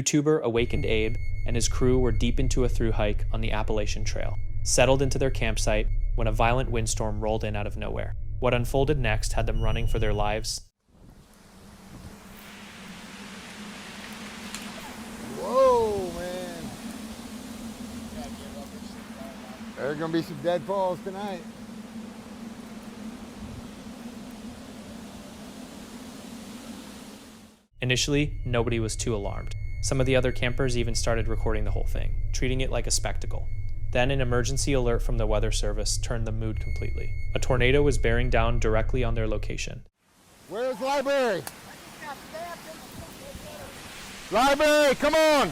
YouTuber awakened Abe and his crew were deep into a through hike on the Appalachian Trail, settled into their campsite when a violent windstorm rolled in out of nowhere. What unfolded next had them running for their lives. Whoa, man. There's gonna be some dead falls tonight. Initially, nobody was too alarmed. Some of the other campers even started recording the whole thing, treating it like a spectacle. Then an emergency alert from the weather service turned the mood completely. A tornado was bearing down directly on their location. Where's library? Library, come on!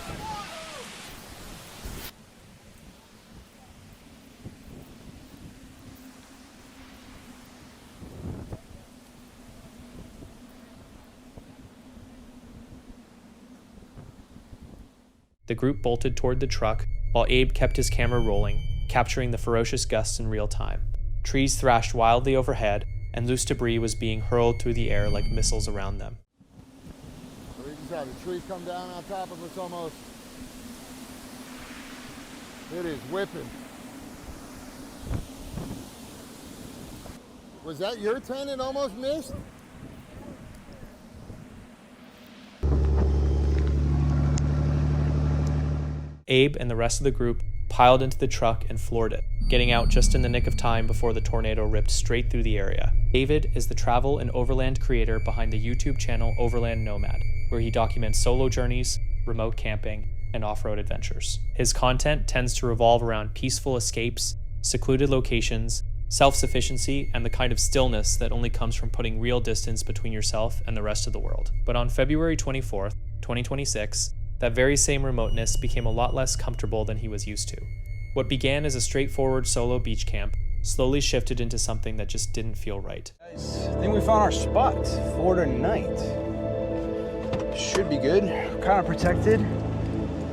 The group bolted toward the truck, while Abe kept his camera rolling, capturing the ferocious gusts in real time. Trees thrashed wildly overhead, and loose debris was being hurled through the air like missiles around them. We just had the trees come down on top of us almost. It is whipping. Was that your tent it almost missed? Abe and the rest of the group piled into the truck and floored it, getting out just in the nick of time before the tornado ripped straight through the area. David is the travel and overland creator behind the YouTube channel Overland Nomad, where he documents solo journeys, remote camping, and off-road adventures. His content tends to revolve around peaceful escapes, secluded locations, self-sufficiency, and the kind of stillness that only comes from putting real distance between yourself and the rest of the world. But on February 24th, 2026, that very same remoteness became a lot less comfortable than he was used to. What began as a straightforward solo beach camp slowly shifted into something that just didn't feel right. Guys, I think we found our spot for tonight. Should be good. Kind of protected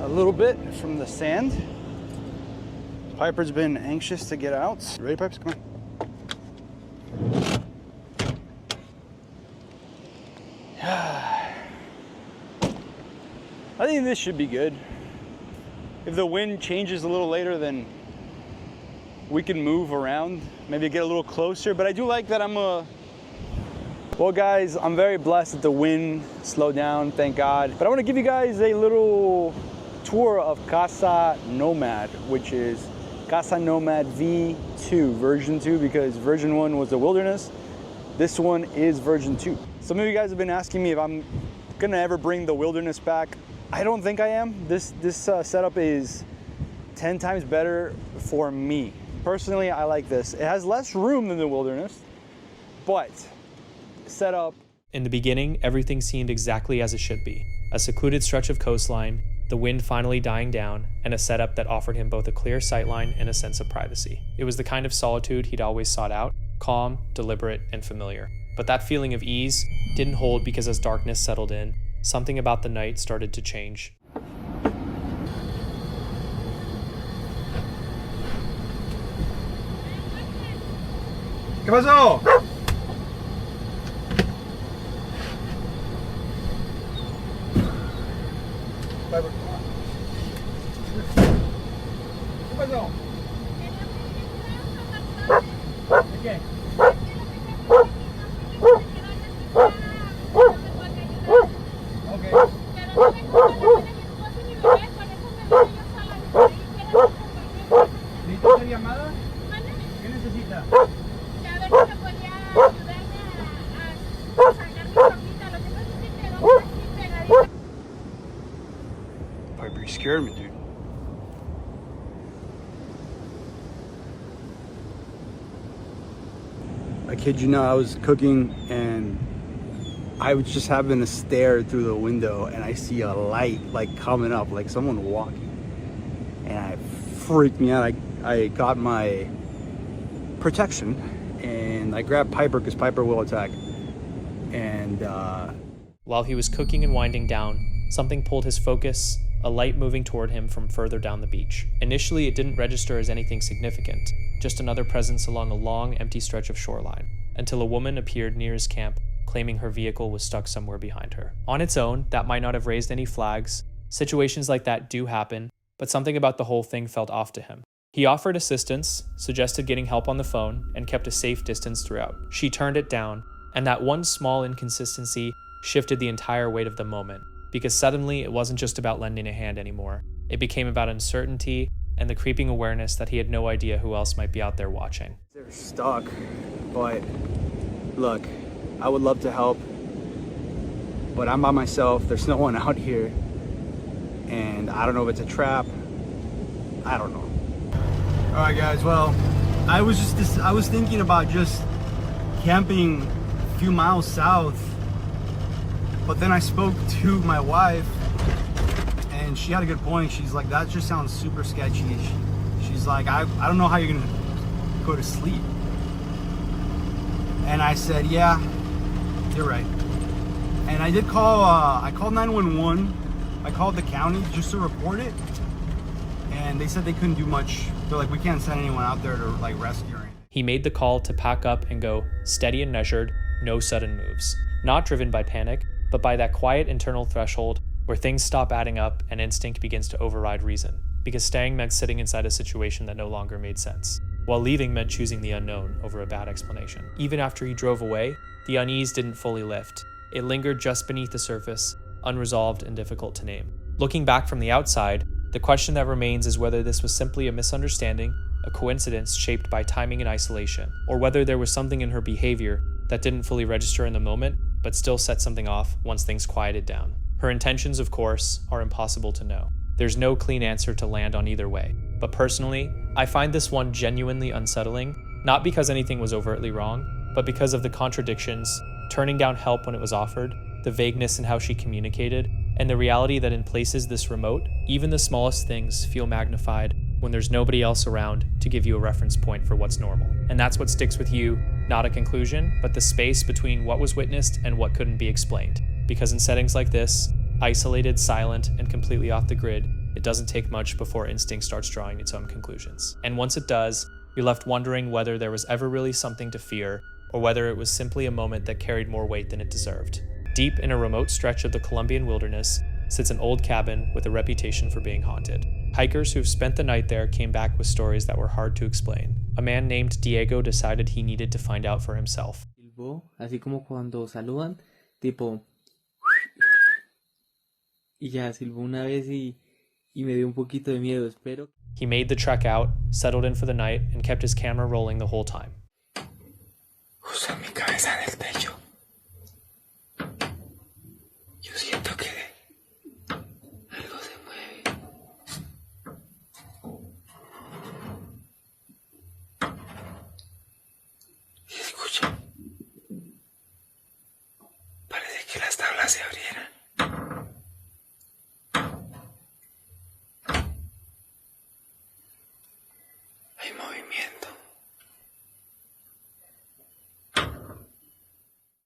a little bit from the sand. Piper's been anxious to get out. Ready, Pipes? Come on. I think this should be good. If the wind changes a little later, then we can move around, maybe get a little closer. But I do like that well guys, I'm very blessed that the wind slowed down, thank God. But I want to give you guys a little tour of Casa Nomad, which is Casa Nomad V2, version 2, because version 1 was the wilderness. This one is version 2. Some of you guys have been asking me if I'm gonna ever bring the wilderness back. I don't think I am. This setup is 10 times better for me. Personally, I like this. It has less room than the wilderness, but setup. In the beginning, everything seemed exactly as it should be. A secluded stretch of coastline, the wind finally dying down, and a setup that offered him both a clear sightline and a sense of privacy. It was the kind of solitude he'd always sought out, calm, deliberate, and familiar. But that feeling of ease didn't hold because as darkness settled in, something about the night started to change. ¿Qué pasó? ¿Qué pasó? ¿Qué? ¿Necesita hacer llamada? ¿Qué necesita? A ver si me podía ayudarme a sacar mi ropita. Lo que pasa es que quedó aquí pegadita. Piper, you scared me, dude. I kid you not, I was cooking and I was just having to stare through the window and I see a light like coming up, like someone walking. And it freaked me out. I got my protection and I grabbed Piper because Piper will attack. And While he was cooking and winding down, something pulled his focus, a light moving toward him from further down the beach. Initially, it didn't register as anything significant, just another presence along a long, empty stretch of shoreline, until a woman appeared near his camp, claiming her vehicle was stuck somewhere behind her. On its own, that might not have raised any flags, Situations like that do happen, but something about the whole thing felt off to him. He offered assistance, suggested getting help on the phone, and kept a safe distance throughout. She turned it down, and that one small inconsistency shifted the entire weight of the moment, because suddenly it wasn't just about lending a hand anymore. It became about uncertainty and the creeping awareness that he had no idea who else might be out there watching. They're stuck, but look, I would love to help, but I'm by myself. There's no one out here, and I don't know if it's a trap. I don't know. All right, guys. Well, I was thinking about just camping a few miles south, but then I spoke to my wife, and she had a good point. She's like, that just sounds super sketchy. She's like, I don't know how you're gonna go to sleep. And I said, yeah, you're right. And I did call, I called 911. I called the county just to report it. And they said they couldn't do much. They're like, we can't send anyone out there to like rescue her. He made the call to pack up and go steady and measured, no sudden moves. Not driven by panic, but by that quiet internal threshold where things stop adding up and instinct begins to override reason. Because staying meant sitting inside a situation that no longer made sense, while leaving meant choosing the unknown over a bad explanation. Even after he drove away, the unease didn't fully lift. It lingered just beneath the surface, unresolved and difficult to name. Looking back from the outside, the question that remains is whether this was simply a misunderstanding, a coincidence shaped by timing and isolation, or whether there was something in her behavior that didn't fully register in the moment, but still set something off once things quieted down. Her intentions, of course, are impossible to know. There's no clean answer to land on either way. But personally, I find this one genuinely unsettling, not because anything was overtly wrong, but because of the contradictions, turning down help when it was offered, the vagueness in how she communicated, and the reality that in places this remote, even the smallest things feel magnified when there's nobody else around to give you a reference point for what's normal. And that's what sticks with you, not a conclusion, but the space between what was witnessed and what couldn't be explained. Because in settings like this, isolated, silent, and completely off the grid, it doesn't take much before instinct starts drawing its own conclusions. And once it does, you're left wondering whether there was ever really something to fear, or whether it was simply a moment that carried more weight than it deserved. Deep in a remote stretch of the Colombian wilderness sits an old cabin with a reputation for being haunted. Hikers who've spent the night there came back with stories that were hard to explain. A man named Diego decided he needed to find out for himself. Silbó, así como cuando saludan, tipo... Y ya silbó una vez y me dio un poquito de miedo, espero. He made the trek out, settled in for the night, and kept his camera rolling the whole time. Usa mi cabeza en el techo. Yo siento que algo se mueve. Y escucha. Parece que las tablas se abrieran. Hay movimiento.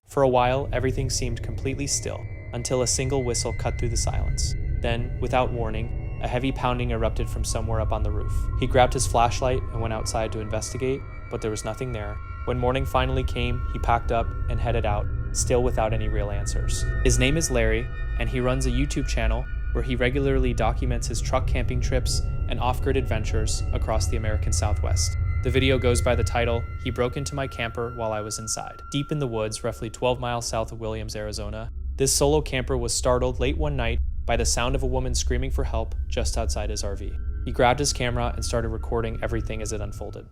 For a while, everything seemed completely still, until a single whistle cut through the silence. Then, without warning, a heavy pounding erupted from somewhere up on the roof. He grabbed his flashlight and went outside to investigate, but there was nothing there. When morning finally came, he packed up and headed out, still without any real answers. His name is Larry, and he runs a YouTube channel where he regularly documents his truck camping trips and off-grid adventures across the American Southwest. The video goes by the title, "He Broke Into My Camper While I Was Inside." Deep in the woods, roughly 12 miles south of Williams, Arizona, this solo camper was startled late one night by the sound of a woman screaming for help just outside his RV. He grabbed his camera and started recording everything as it unfolded.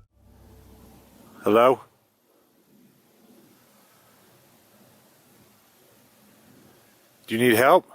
Hello? Do you need help?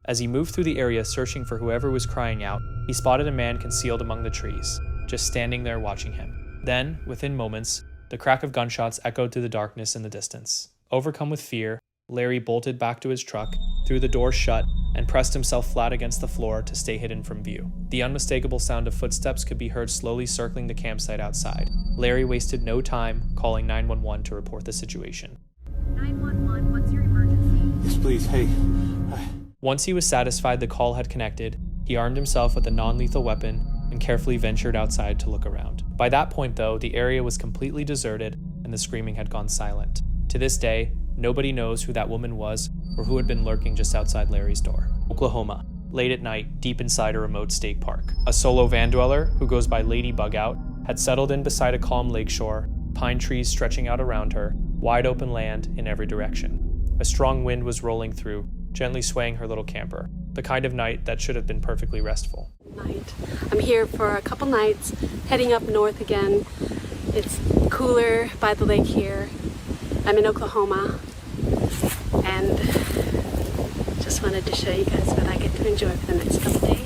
As he moved through the area searching for whoever was crying out, he spotted a man concealed among the trees, just standing there watching him. Then, within moments, the crack of gunshots echoed through the darkness in the distance. Overcome with fear, Larry bolted back to his truck, threw the door shut, and pressed himself flat against the floor to stay hidden from view. The unmistakable sound of footsteps could be heard slowly circling the campsite outside. Larry wasted no time calling 911 to report the situation. 911, what's your emergency? Yes, please. Hey. Once he was satisfied the call had connected, he armed himself with a non-lethal weapon and carefully ventured outside to look around. By that point, though, the area was completely deserted and the screaming had gone silent. To this day, nobody knows who that woman was or who had been lurking just outside Larry's door. Oklahoma, late at night, deep inside a remote state park. A solo van dweller, who goes by Lady Bugout, had settled in beside a calm lakeshore, pine trees stretching out around her, wide open land in every direction. A strong wind was rolling through, gently swaying her little camper, the kind of night that should have been perfectly restful. I'm here for a couple nights, heading up north again. It's cooler by the lake here. I'm in Oklahoma, and just wanted to show you guys what I get to enjoy for the next couple days.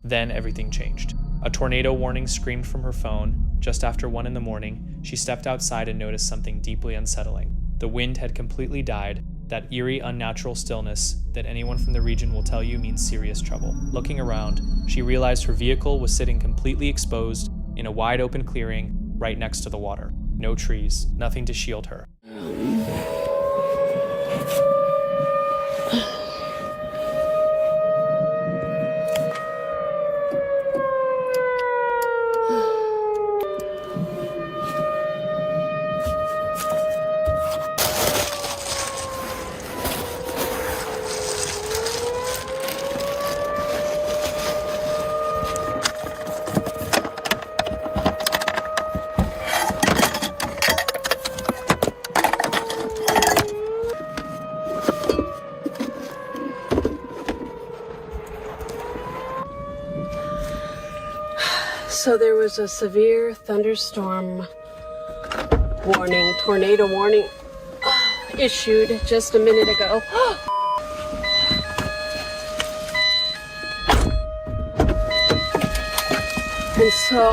Then everything changed. A tornado warning screamed from her phone. Just after 1 a.m, she stepped outside and noticed something deeply unsettling. The wind had completely died, that eerie, unnatural stillness that anyone from the region will tell you means serious trouble. Looking around, she realized her vehicle was sitting completely exposed in a wide open clearing right next to the water. No trees, nothing to shield her. So there was a severe thunderstorm warning, tornado warning issued just a minute ago. And so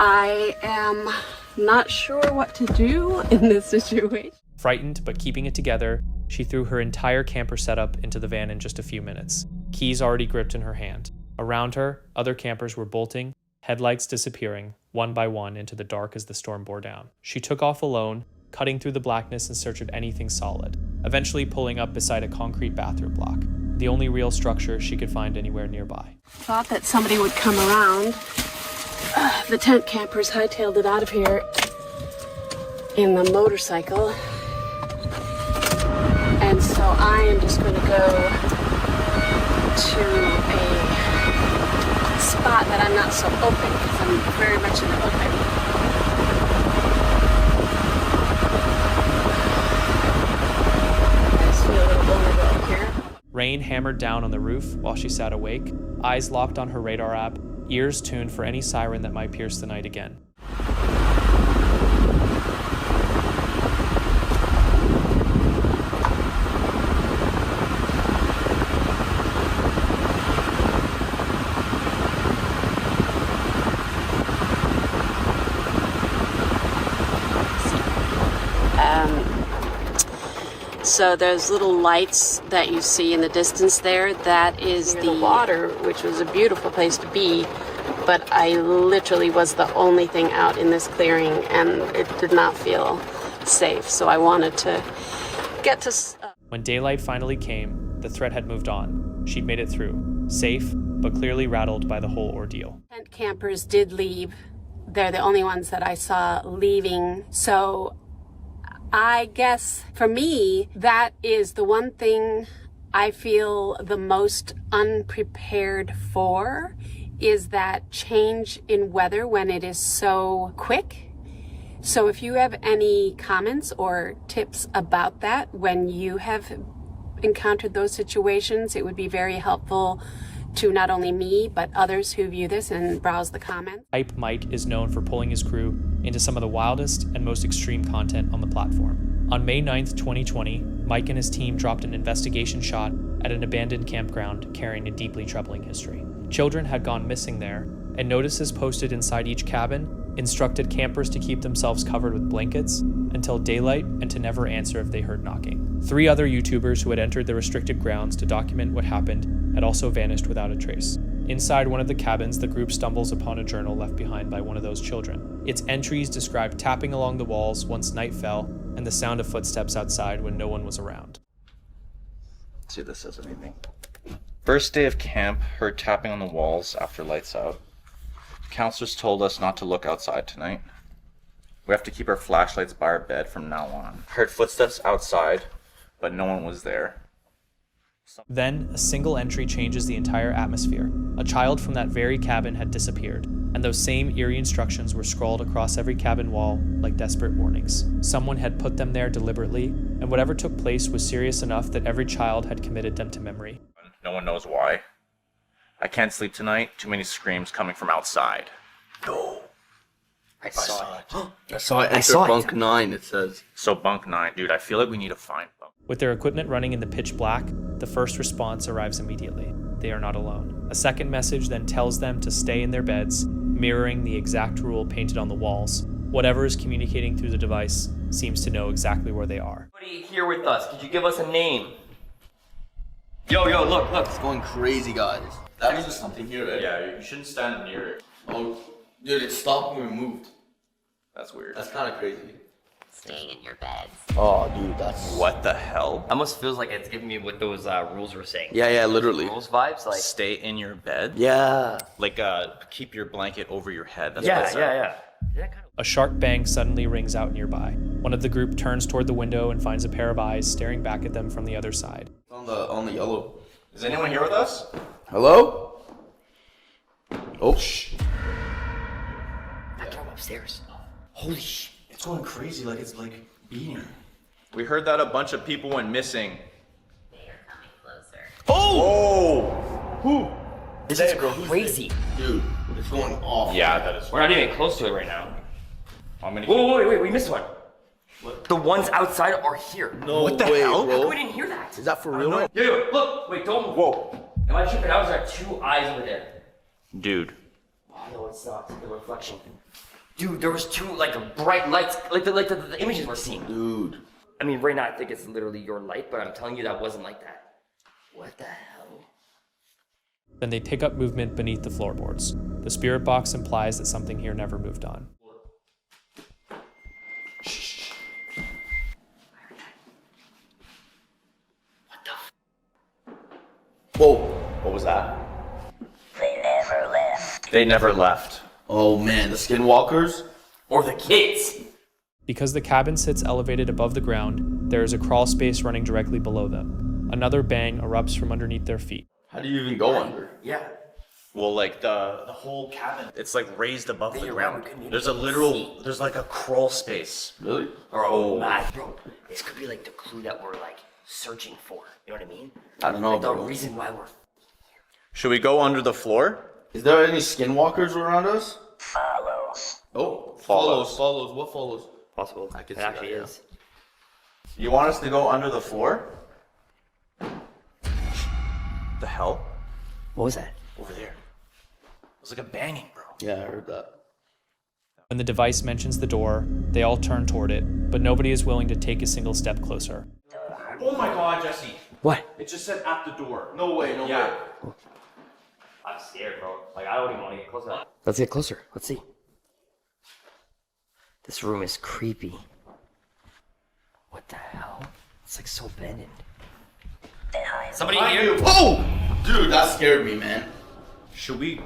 I am not sure what to do in this situation. Frightened but keeping it together, she threw her entire camper setup into the van in just a few minutes, keys already gripped in her hand. Around her, other campers were bolting, headlights disappearing, one by one, into the dark as the storm bore down. She took off alone, cutting through the blackness in search of anything solid, eventually pulling up beside a concrete bathroom block, the only real structure she could find anywhere nearby. Thought that somebody would come around. The tent campers hightailed it out of here in the motorcycle. And so I am just going to go to a spot that I'm not so open, because I'm very much in the open. I just feel a little vulnerable here. Rain hammered down on the roof while she sat awake, eyes locked on her radar app, ears tuned for any siren that might pierce the night again. So there's little lights that you see in the distance there. That is the water, which was a beautiful place to be. But I literally was the only thing out in this clearing, and it did not feel safe. So I wanted to get to... When daylight finally came, the threat had moved on. She'd made it through, safe, but clearly rattled by the whole ordeal. Tent campers did leave. They're the only ones that I saw leaving. So I guess for me, that is the one thing I feel the most unprepared for, is that change in weather when it is so quick. So if you have any comments or tips about that, when you have encountered those situations, it would be very helpful to not only me, but others who view this and browse the comments. Hype Mike is known for pulling his crew into some of the wildest and most extreme content on the platform. On May 9th, 2020, Mike and his team dropped an investigation shot at an abandoned campground carrying a deeply troubling history. Children had gone missing there, and notices posted inside each cabin instructed campers to keep themselves covered with blankets until daylight and to never answer if they heard knocking. 3 other YouTubers who had entered the restricted grounds to document what happened had also vanished without a trace. Inside one of the cabins, the group stumbles upon a journal left behind by one of those children. Its entries describe tapping along the walls once night fell and the sound of footsteps outside when no one was around. Let's see if this says anything. First day of camp, heard tapping on the walls after lights out. Counselors told us not to look outside tonight. We have to keep our flashlights by our bed from now on. Heard footsteps outside, but no one was there. Then, a single entry changes the entire atmosphere. A child from that very cabin had disappeared, and those same eerie instructions were scrawled across every cabin wall like desperate warnings. Someone had put them there deliberately, and whatever took place was serious enough that every child had committed them to memory. No one knows why. I can't sleep tonight. Too many screams coming from outside. No. I saw it. I saw it enter bunk 9, it says. So bunk 9, dude, I feel like we need to find bunk. With their equipment running in the pitch black, the first response arrives immediately. They are not alone. A second message then tells them to stay in their beds, mirroring the exact rule painted on the walls. Whatever is communicating through the device seems to know exactly where they are. Somebody here with us, could you give us a name? Yo, look. It's going crazy, guys. That was just something here, right? Yeah, you shouldn't stand near it. Oh, dude, it stopped when we moved. That's weird. That's kind of crazy. Staying in your beds. Oh, dude, that's... What the hell? Almost feels like it's giving me what those rules were saying. Yeah, literally. Rules vibes, like... Stay in your bed? Yeah. Like, keep your blanket over your head. That's Yeah. Yeah, kind of. A sharp bang suddenly rings out nearby. One of the group turns toward the window and finds a pair of eyes staring back at them from the other side. On the yellow. Is anyone here with us? Hello? Oh, shh. That door upstairs. Holy sh... It's going crazy, like it's like beating. We heard that a bunch of people went missing. They are coming closer. Oh! Who? This is crazy. Dude, it's going off. Yeah, that is. We're not even close to it right now. I'm gonna Wait, we missed one. What? The ones outside are here. No What the way, hell? How bro. come we didn't hear that? Is that for real? Yo, look, wait, don't move. Whoa. Am I tripping out? There's like 2 eyes over there. Dude. Oh, no, it's not. The reflection. Dude, there was 2 like bright lights, like the images we're seeing. Dude. I mean, right now I think it's literally your light, but I'm telling you that wasn't like that. What the hell? Then they pick up movement beneath the floorboards. The spirit box implies that something here never moved on. Shh. What the? Whoa. What was that? They never left. They never left. Oh, man, the skinwalkers? Or the kids. Because the cabin sits elevated above the ground, there is a crawl space running directly below them. Another bang erupts from underneath their feet. How do you even go under? Yeah. Well, like the whole cabin, it's like raised above the You're ground. right, we couldn't even There's a see. literal, there's like a crawl space. Really? Bro, man, bro, this could be like the clue that we're like searching for. You know what I mean? I don't know, Like the bro. reason why we're... Should we go under the floor? Is there any skinwalkers around us? Follows. Oh, Follows. follows. What follows? Possible. I can It see actually that, yeah. is. You want us to go under the floor? The hell? What was that? Over there. It was like a banging, bro. Yeah, I heard that. When the device mentions the door, they all turn toward it, but nobody is willing to take a single step closer. Oh my god, Jesse. What? It just said at the door. No way, no way. I'm scared, bro. Like, I don't even want to get closer. Let's get closer. Let's see. This room is creepy. What the hell? It's like so abandoned. Somebody here? Oh! Dude, that scared me, man. Should we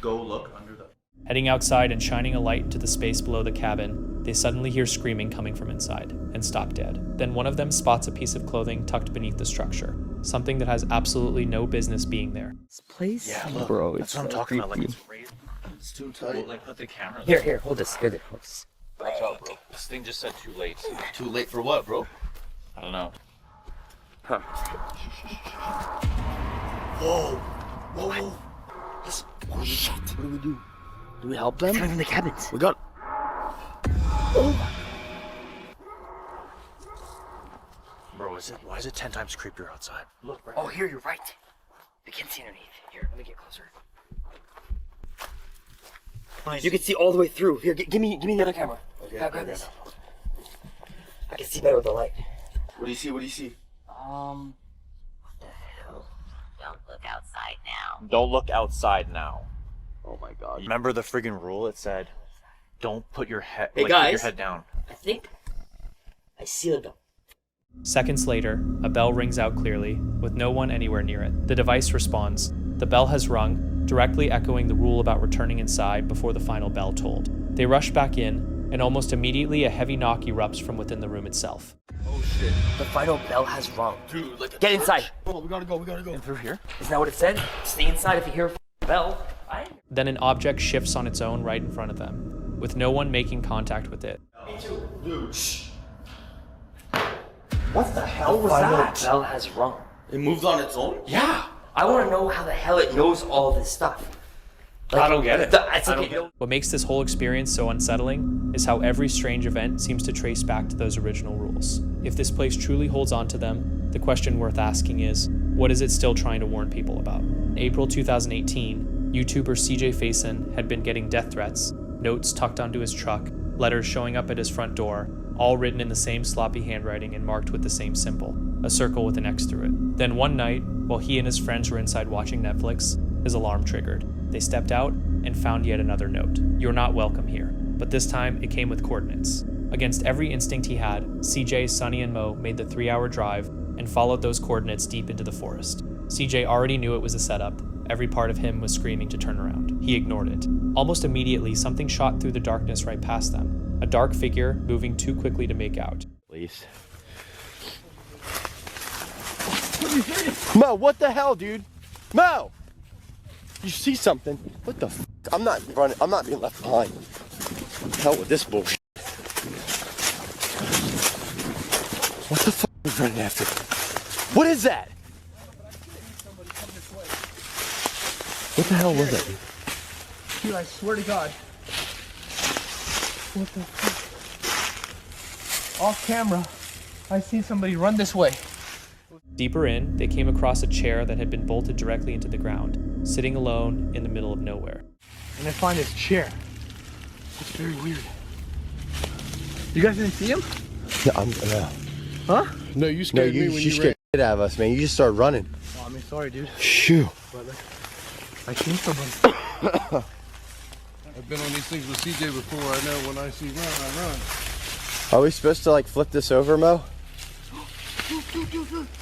go look under the... Heading outside and shining a light into the space below the cabin, they suddenly hear screaming coming from inside and stop dead. Then one of them spots a piece of clothing tucked beneath the structure, something that has absolutely no business being there. This place? Yeah, look. Bro, That's what I'm talking about. Like, it's raised. It's too tight. Like, put the camera Here, hold this. Hold this. Watch out, bro. This thing just said too late. Too late for what, bro? I don't know. Huh. Whoa. Whoa. What? Listen. Oh shit. What do we do? Do we help them? It's coming from the cabins. We got. Oh my. Bro, why is it 10 times creepier outside? Look, bro. Oh, here, you're right. We can't see underneath. Here, let me get closer. You can see all the way through. Here, give me the other camera. Okay, grab this. I can see better with the light. What do you see? What do you see? What the hell? Don't look outside now. Don't look outside now. Oh my god. Remember the friggin' rule? It said, don't put your head. Hey, keep guys. your head down. I think I see like a. Seconds later, a bell rings out clearly, with no one anywhere near it. The device responds. The bell has rung, directly echoing the rule about returning inside before the final bell tolled. They rush back in, and almost immediately a heavy knock erupts from within the room itself. Oh shit. The final bell has rung. Dude, like Get inside. Oh, we gotta go. In through here? Isn't that what it said? Stay inside if you hear a bell. Then an object shifts on its own right in front of them, with no one making contact with it. Me too. Dude, shh. What the hell was that? The bell has rung. It moved on its own? Yeah. I want to know how the hell it knows all this stuff. Like, I don't get it. It's like What makes this whole experience so unsettling is how every strange event seems to trace back to those original rules. If this place truly holds on to them, the question worth asking is, what is it still trying to warn people about? In April 2018, YouTuber CJ Faison had been getting death threats, notes tucked onto his truck, letters showing up at his front door, all written in the same sloppy handwriting and marked with the same symbol, a circle with an X through it. Then one night, while he and his friends were inside watching Netflix, his alarm triggered. They stepped out and found yet another note. You're not welcome here. But this time, it came with coordinates. Against every instinct he had, CJ, Sonny, and Mo made the 3-hour drive and followed those coordinates deep into the forest. CJ already knew it was a setup. Every part of him was screaming to turn around. He ignored it. Almost immediately, something shot through the darkness right past them. A dark figure moving too quickly to make out. Please. Mo, what the hell, dude? Mo! You see something? What the f? I'm not running. I'm not being left behind. Hell with this bullshit. What the f is running after? What is that? What the hell was that, dude? Dude, I swear to God. What the fuck? Off camera, I see somebody run this way. Deeper in, they came across a chair that had been bolted directly into the ground, sitting alone in the middle of nowhere. And I find this chair. It's very weird. You guys didn't see him? No, no. Huh? No, you scared me when you scared the shit out of us, man. You just started running. Oh, I mean, sorry, dude. Shoo. But like, I seen somebody. I've been on these things with CJ before. I know when I see run, I run. Are we supposed to like flip this over, Mo?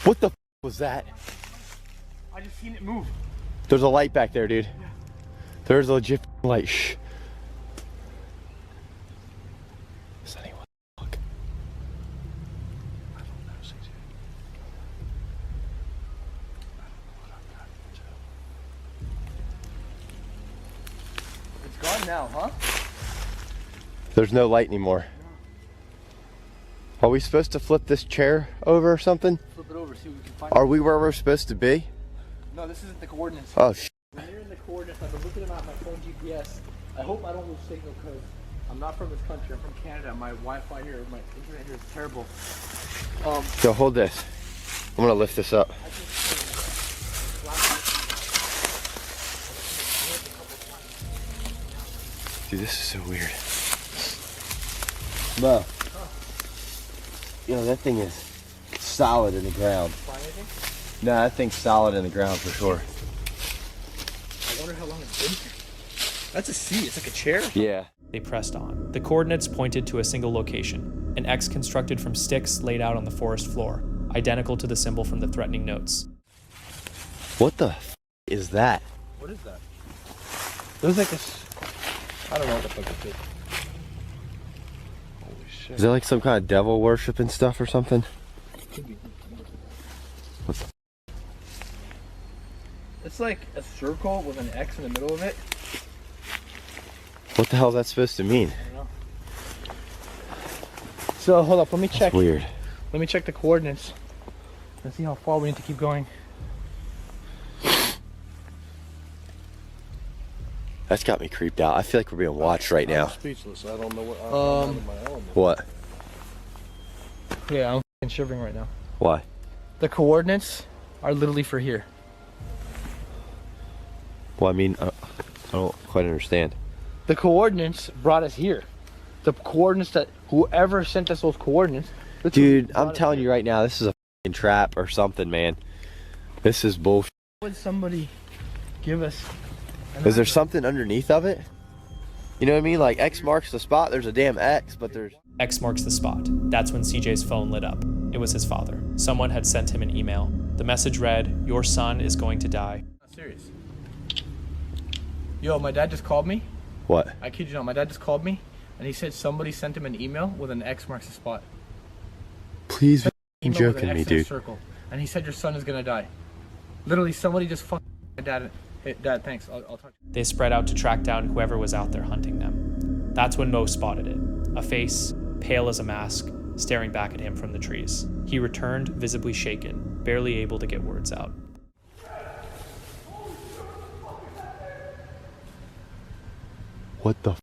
What the f was that? I just seen it move. There's a light back there, dude. Yeah. There's a legit light. Shh. Sonny, what the fuck? I don't know, CJ. I don't know what I've gotten into. It's gone now, huh? There's no light anymore. Are we supposed to flip this chair over or something? Flip it over, see what we can find. Are we where we're supposed to be? No, this isn't the coordinates. Oh, sh. When you're in the coordinates, I've been looking at them on my phone GPS. I hope I don't lose signal because I'm not from this country. I'm from Canada. My Wi-Fi here, my internet here is terrible. So hold this. I'm gonna lift this up. Dude, this is so weird. Mo. You know, that thing is solid in the ground. No, that thing's solid in the ground for sure. I wonder how long it's been here. That's a seat. It's like a chair. Yeah. They pressed on. The coordinates pointed to a single location, an X constructed from sticks laid out on the forest floor, identical to the symbol from the threatening notes. What the f is that? What is that? It was like this. I don't know what the fuck it is. Holy shit. Is that like some kind of devil worship and stuff or something? Could be. What the It's like a circle with an X in the middle of it. What the hell is that supposed to mean? I don't know. So hold up, let me check. That's weird. Let me check the coordinates. Let's see how far we need to keep going. That's got me creeped out. I feel like we're being watched right now. I'm speechless. I don't know what. I'm out of my element. What? Yeah, I'm f***ing shivering right now. Why? The coordinates are literally for here. Well, I mean, I don't quite understand. The coordinates brought us here. The coordinates that whoever sent us those coordinates. Dude, I'm telling you right now, this is a f***ing trap or something, man. This is bullshit. Would somebody give us? Is there something underneath of it? You know what I mean? Like X marks the spot. There's a damn X, but there's... X marks the spot. That's when CJ's phone lit up. It was his father. Someone had sent him an email. The message read, "Your son is going to die." I'm serious. Yo, my dad just called me. What? I kid you not, my dad just called me and he said somebody sent him an email with an X marks the spot. Please be Email with joking an me, X in a dude. circle. And he said your son is gonna die. Literally, somebody just fucked my dad. Hey, Dad, thanks. I'll talk to you. They spread out to track down whoever was out there hunting them. That's when Mo spotted it. A face, pale as a mask, staring back at him from the trees. He returned, visibly shaken, barely able to get words out. What the f?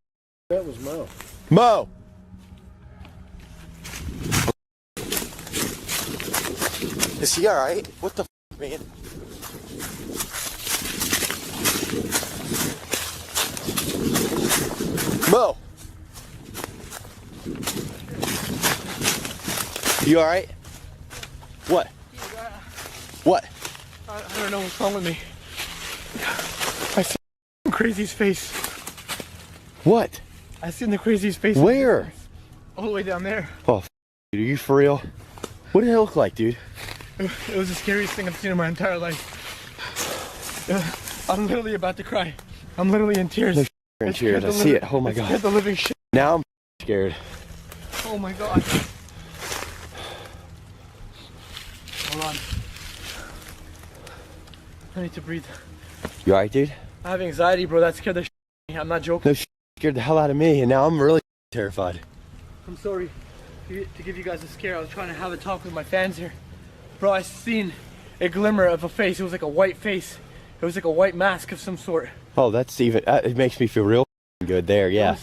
That was Mo. Mo! Is he alright? What the f, man? Mo! You alright? What? What? I don't know what's wrong with me. I see crazy's face. What? I seen the craziest face. Where? All the way down there. Oh, dude, are you for real? What did it look like, dude? It was the scariest thing I've seen in my entire life. I'm literally about to cry. I'm literally in tears. No in tears. I see it. Oh my god. The living shit. Now I'm scared. Oh my god. Hold on. I need to breathe. You alright, dude? I have anxiety, bro. That scared the shit out of me. I'm not joking. No, scared the hell out of me, and now I'm really terrified. I'm sorry to give you guys a scare. I was trying to have a talk with my fans here. Bro, I seen a glimmer of a face. It was like a white face. It was like a white mask of some sort. Oh, that's even, it makes me feel real good there, yeah.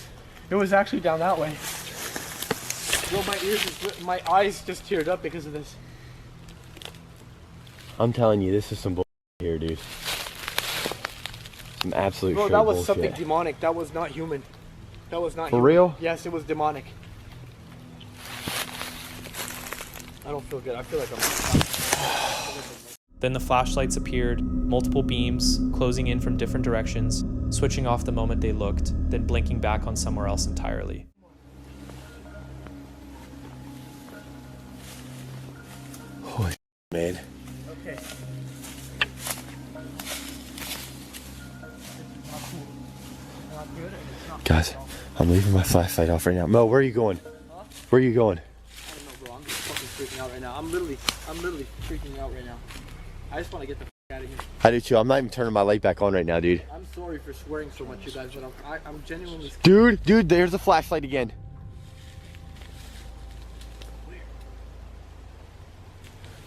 It was actually down that way. Bro, my eyes just teared up because of this. I'm telling you, this is some bullshit here, dude. Some absolute Bro, straight that was bullshit. something demonic. That was not human. That was not For human. real? Yes, it was demonic. I don't feel good. I feel like I'm... Then the flashlights appeared, multiple beams, closing in from different directions, switching off the moment they looked, then blinking back on somewhere else entirely. Holy man. Okay. Guys, I'm leaving my flashlight off right now. Mo, where are you going? Huh? Where are you going? I don't know, bro. I'm just fucking freaking out right now. I'm literally freaking out right now. I just want to get the out of here. I do too. I'm not even turning my light back on right now, dude. I'm sorry for swearing so much, you guys, but I'm genuinely scared. Dude, there's a flashlight again.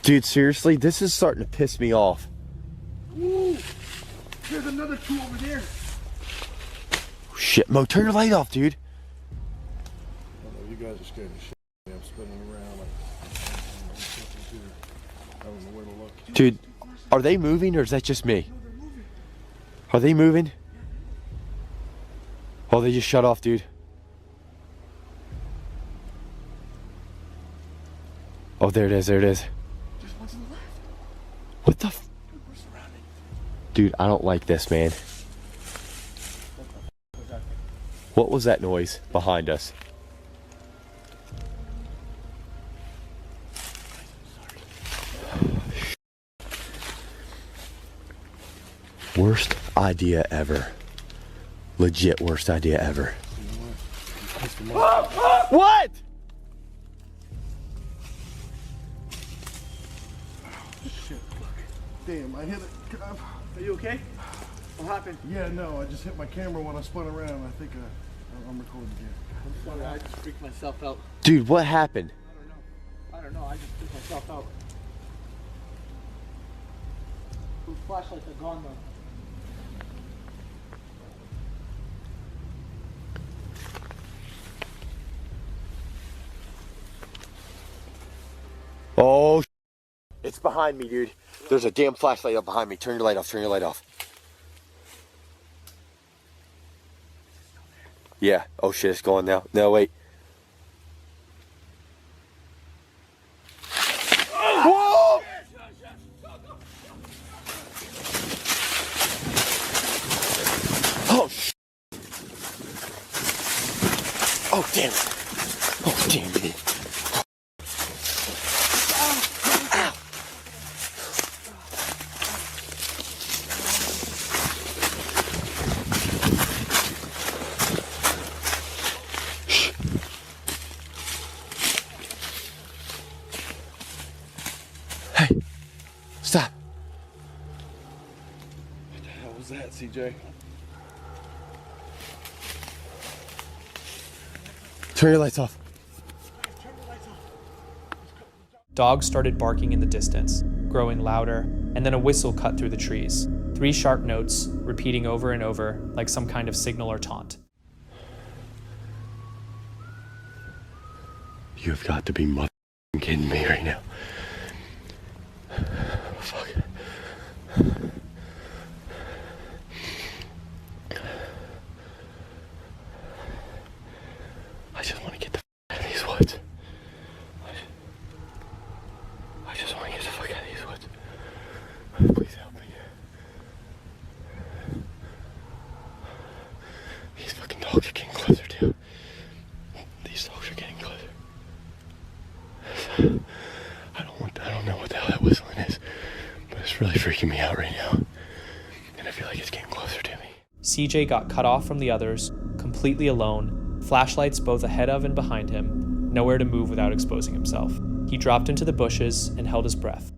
Dude, seriously, this is starting to piss me off. Ooh, there's another two over there. Shit, Mo, turn your light off, dude. I know you guys are scared of shit. I'm spinning around like I don't know where to look. Dude, are they moving or is that just me? Are they moving? Oh, they just shut off, dude. Oh, there it is, there it is. There's one to the left. What the f? We're surrounded. Dude, I don't like this, man. What was that noise behind us? Worst idea ever. Legit worst idea ever. What? Shit. Damn, I hit it. Are you okay? What happened? Yeah, no, I just hit my camera when I spun around. I think I'm recording again. I'm sorry, I just freaked myself out. Dude, what happened? I don't know. I just freaked myself out. Those flashlights are gone though. Oh, it's behind me, dude. There's a damn flashlight up behind me. Turn your light off. Turn your light off. Yeah. Oh shit, it's going now. No, wait. Whoa! Oh shit. Oh damn it. Oh damn it. Stop. What the hell was that, CJ? Turn your lights off. Dogs started barking in the distance, growing louder, and then a whistle cut through the trees. 3 sharp notes, repeating over and over, like some kind of signal or taunt. You have got to be mother kidding me right now. Fuck. I just want to get the out of these woods. I just want to get the fuck out of these woods. Please help me. These fucking dogs are getting closer too. These dogs are getting closer. I don't know what the hell that whistling is, but it's really freaking me out right now. And I feel like it's getting closer to me. CJ got cut off from the others, completely alone, flashlights both ahead of and behind him, nowhere to move without exposing himself. He dropped into the bushes and held his breath.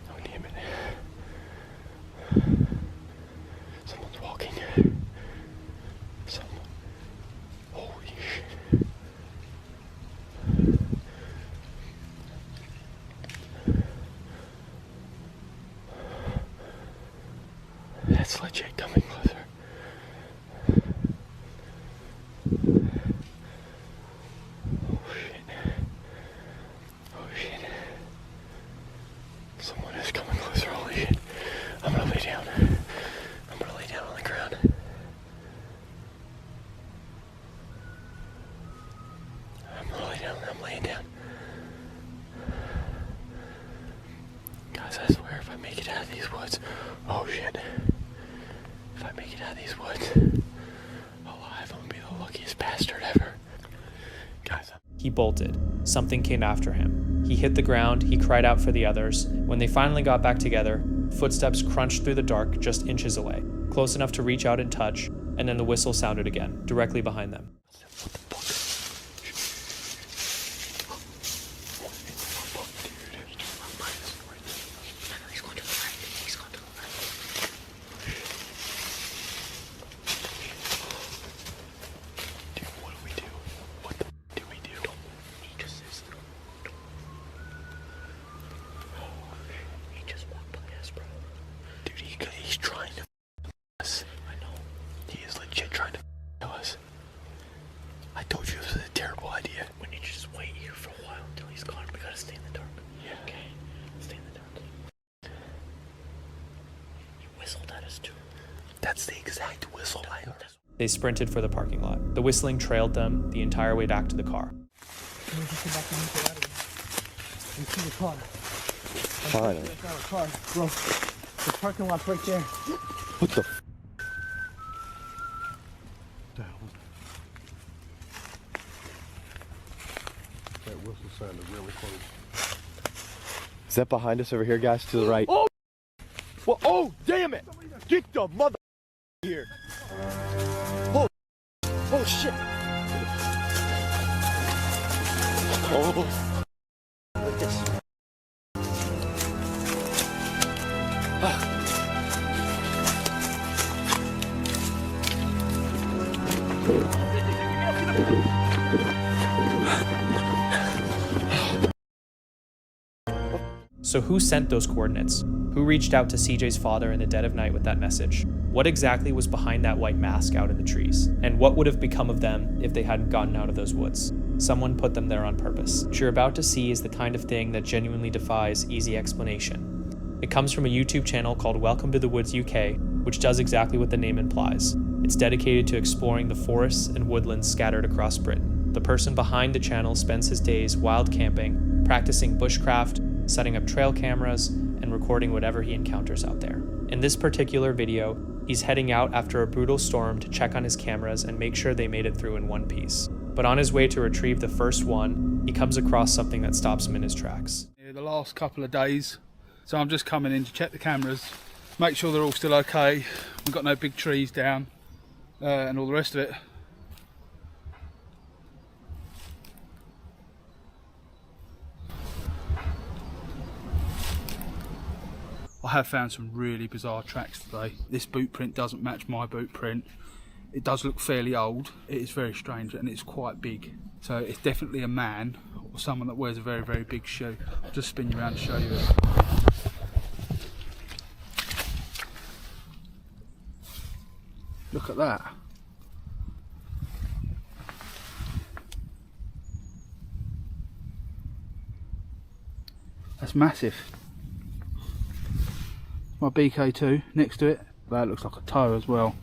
Oh, damn it. Someone's walking. Someone. Holy shit. That's legit coming closer. Oh shit. Oh shit. Someone is coming closer. Holy shit. I'm gonna lay down. I'm gonna lay down on the ground. I'm gonna lay down. I'm laying down. Guys, I swear if I make it out of these woods. Oh shit. If I make it out of these woods alive, I'm gonna be the luckiest bastard ever. Guys, He bolted. Something came after him. He hit the ground, he cried out for the others. When they finally got back together, footsteps crunched through the dark just inches away, close enough to reach out and touch, and then the whistle sounded again, directly behind them. He's trying to us. I know. He is legit trying to kill us. I told you this was a terrible idea. We need to just wait here for a while until he's gone. We gotta stay in the dark. Yeah. Okay. Stay in the dark. He whistled at us too. That's the exact whistle I heard. They sprinted for the parking lot. The whistling trailed them the entire way back to the car. Let me just get back and get out of here. You see the car. Finally. That's our car, bro. The parking lot's right there. What the f? That whistle sounded really close. Is that behind us over here, guys? To the right. Oh! Well, oh, damn it! Get the mother here. Oh, oh shit. Oh. Like this. So who sent those coordinates? Who reached out to CJ's father in the dead of night with that message? What exactly was behind that white mask out in the trees? And what would have become of them if they hadn't gotten out of those woods? Someone put them there on purpose. What you're about to see is the kind of thing that genuinely defies easy explanation. It comes from a YouTube channel called Welcome to the Woods UK, which does exactly what the name implies. It's dedicated to exploring the forests and woodlands scattered across Britain. The person behind the channel spends his days wild camping, practicing bushcraft, setting up trail cameras, and recording whatever he encounters out there. In this particular video, he's heading out after a brutal storm to check on his cameras and make sure they made it through in one piece. But on his way to retrieve the first one, he comes across something that stops him in his tracks. The last couple of days, so I'm just coming in to check the cameras, make sure they're all still okay, we've got no big trees down, and all the rest of it. I have found some really bizarre tracks today. This boot print doesn't match my boot print. It does look fairly old. It is very strange and it's quite big. So it's definitely a man or someone that wears a very, very big shoe. I'll just spin you around to show you it. Look at that. That's massive. My BK2 next to it. That looks like a toe as well.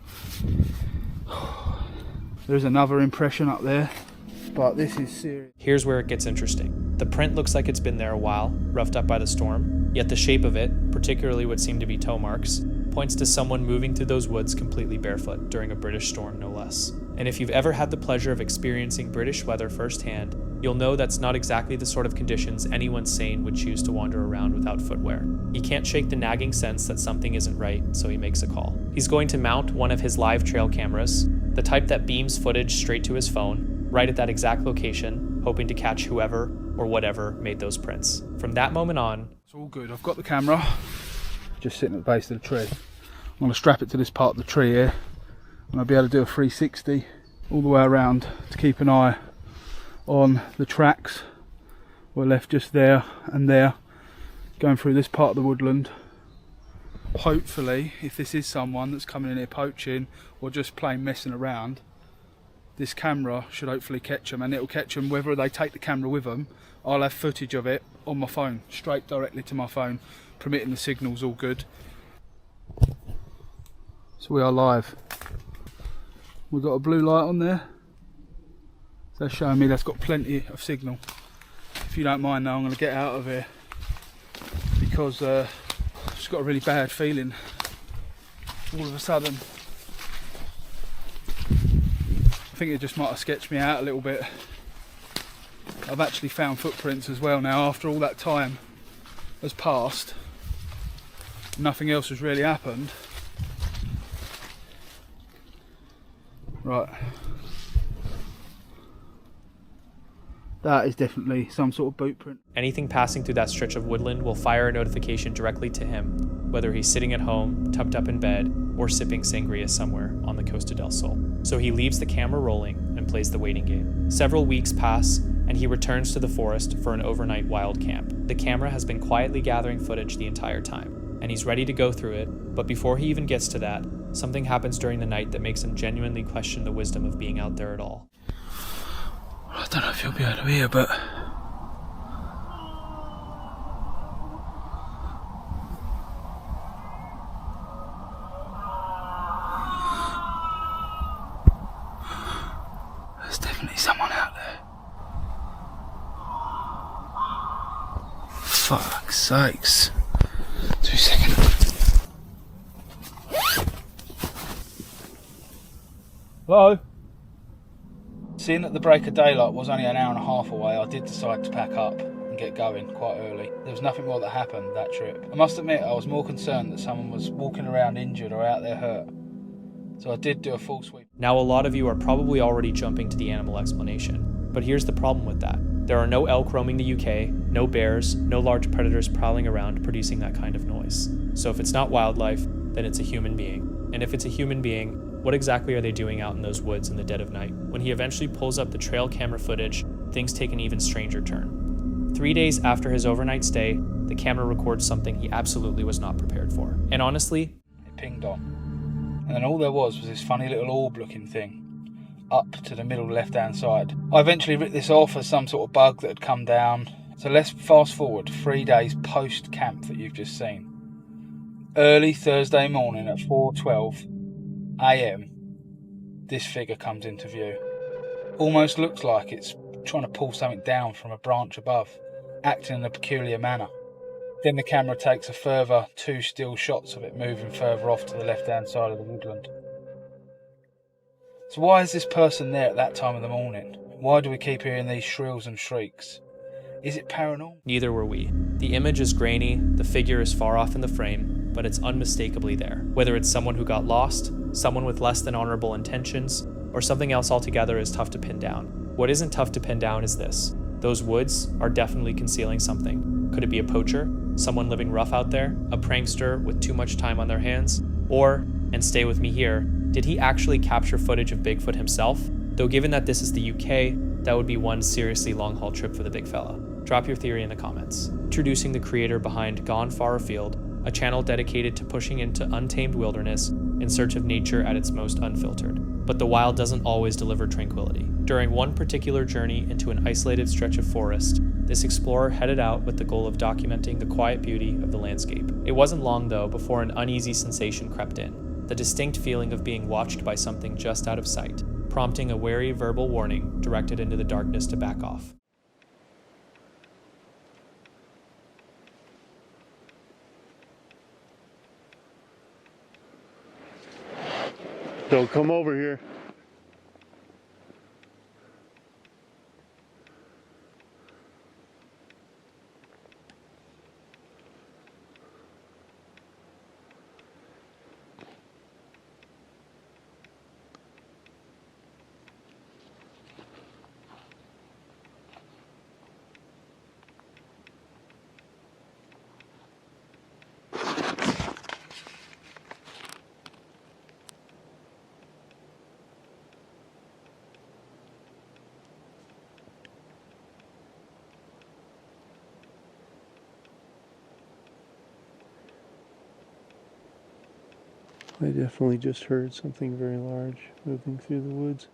There's another impression up there, but this is serious. Here's where it gets interesting. The print looks like it's been there a while, roughed up by the storm, yet the shape of it, particularly what seem to be toe marks, points to someone moving through those woods completely barefoot during a British storm, no less. And if you've ever had the pleasure of experiencing British weather firsthand, you'll know that's not exactly the sort of conditions anyone sane would choose to wander around without footwear. He can't shake the nagging sense that something isn't right, so he makes a call. He's going to mount one of his live trail cameras, the type that beams footage straight to his phone, right at that exact location, hoping to catch whoever or whatever made those prints. From that moment on, it's all good. I've got the camera, just sitting at the base of the tree. I'm going to strap it to this part of the tree here, and I'll be able to do a 360 all the way around to keep an eye on the tracks. We're left just there and there, going through this part of the woodland. Hopefully, if this is someone that's coming in here poaching or just plain messing around, this camera should hopefully catch them, and it'll catch them whether they take the camera with them. I'll have footage of it on my phone, straight directly to my phone, permitting the signal's all good. So we are live. We've got a blue light on there. So that's showing me that's got plenty of signal. If you don't mind now, I'm going to get out of here because I've just got a really bad feeling all of a sudden. I think it just might have sketched me out a little bit. I've actually found footprints as well now after all that time has passed. Nothing else has really happened. Right. That is definitely some sort of boot print. Anything passing through that stretch of woodland will fire a notification directly to him, whether he's sitting at home, tucked up in bed, or sipping sangria somewhere on the Costa del Sol. So he leaves the camera rolling and plays the waiting game. Several weeks pass, and he returns to the forest for an overnight wild camp. The camera has been quietly gathering footage the entire time, and he's ready to go through it, but before he even gets to that, something happens during the night that makes him genuinely question the wisdom of being out there at all. I don't know if you'll be able to hear, but there's definitely someone out there. Fuck's sakes. 2 seconds. Hello? Seeing that the break of daylight was only an hour and a half away, I did decide to pack up and get going quite early. There was nothing more that happened that trip. I must admit I was more concerned that someone was walking around injured or out there hurt. So I did do a full sweep. Now a lot of you are probably already jumping to the animal explanation, but here's the problem with that. There are no elk roaming the UK, no bears, no large predators prowling around producing that kind of noise. So if it's not wildlife, then it's a human being. And if it's a human being, what exactly are they doing out in those woods in the dead of night? When he eventually pulls up the trail camera footage, things take an even stranger turn. 3 days after his overnight stay, the camera records something he absolutely was not prepared for. And honestly, it pinged on. And then all there was this funny little orb-looking thing up to the middle left-hand side. I eventually ripped this off as some sort of bug that had come down. So let's fast forward 3 days post-camp that you've just seen. Early Thursday morning at 4:12 a.m, this figure comes into view. Almost looks like it's trying to pull something down from a branch above, acting in a peculiar manner. Then the camera takes a further 2 still shots of it moving further off to the left-hand side of the woodland. So why is this person there at that time of the morning? Why do we keep hearing these shrills and shrieks? Is it paranormal? Neither were we. The image is grainy, the figure is far off in the frame, but it's unmistakably there. Whether it's someone who got lost, someone with less than honorable intentions, or something else altogether is tough to pin down. What isn't tough to pin down is this. Those woods are definitely concealing something. Could it be a poacher? Someone living rough out there? A prankster with too much time on their hands? Or, and stay with me here, did he actually capture footage of Bigfoot himself? Though given that this is the UK, that would be one seriously long-haul trip for the big fella. Drop your theory in the comments. Introducing the creator behind Gone Far Afield, a channel dedicated to pushing into untamed wilderness in search of nature at its most unfiltered. But the wild doesn't always deliver tranquility. During one particular journey into an isolated stretch of forest, this explorer headed out with the goal of documenting the quiet beauty of the landscape. It wasn't long, though, before an uneasy sensation crept in. The distinct feeling of being watched by something just out of sight, prompting a wary verbal warning directed into the darkness to back off. Don't come over here. I definitely just heard something very large moving through the woods.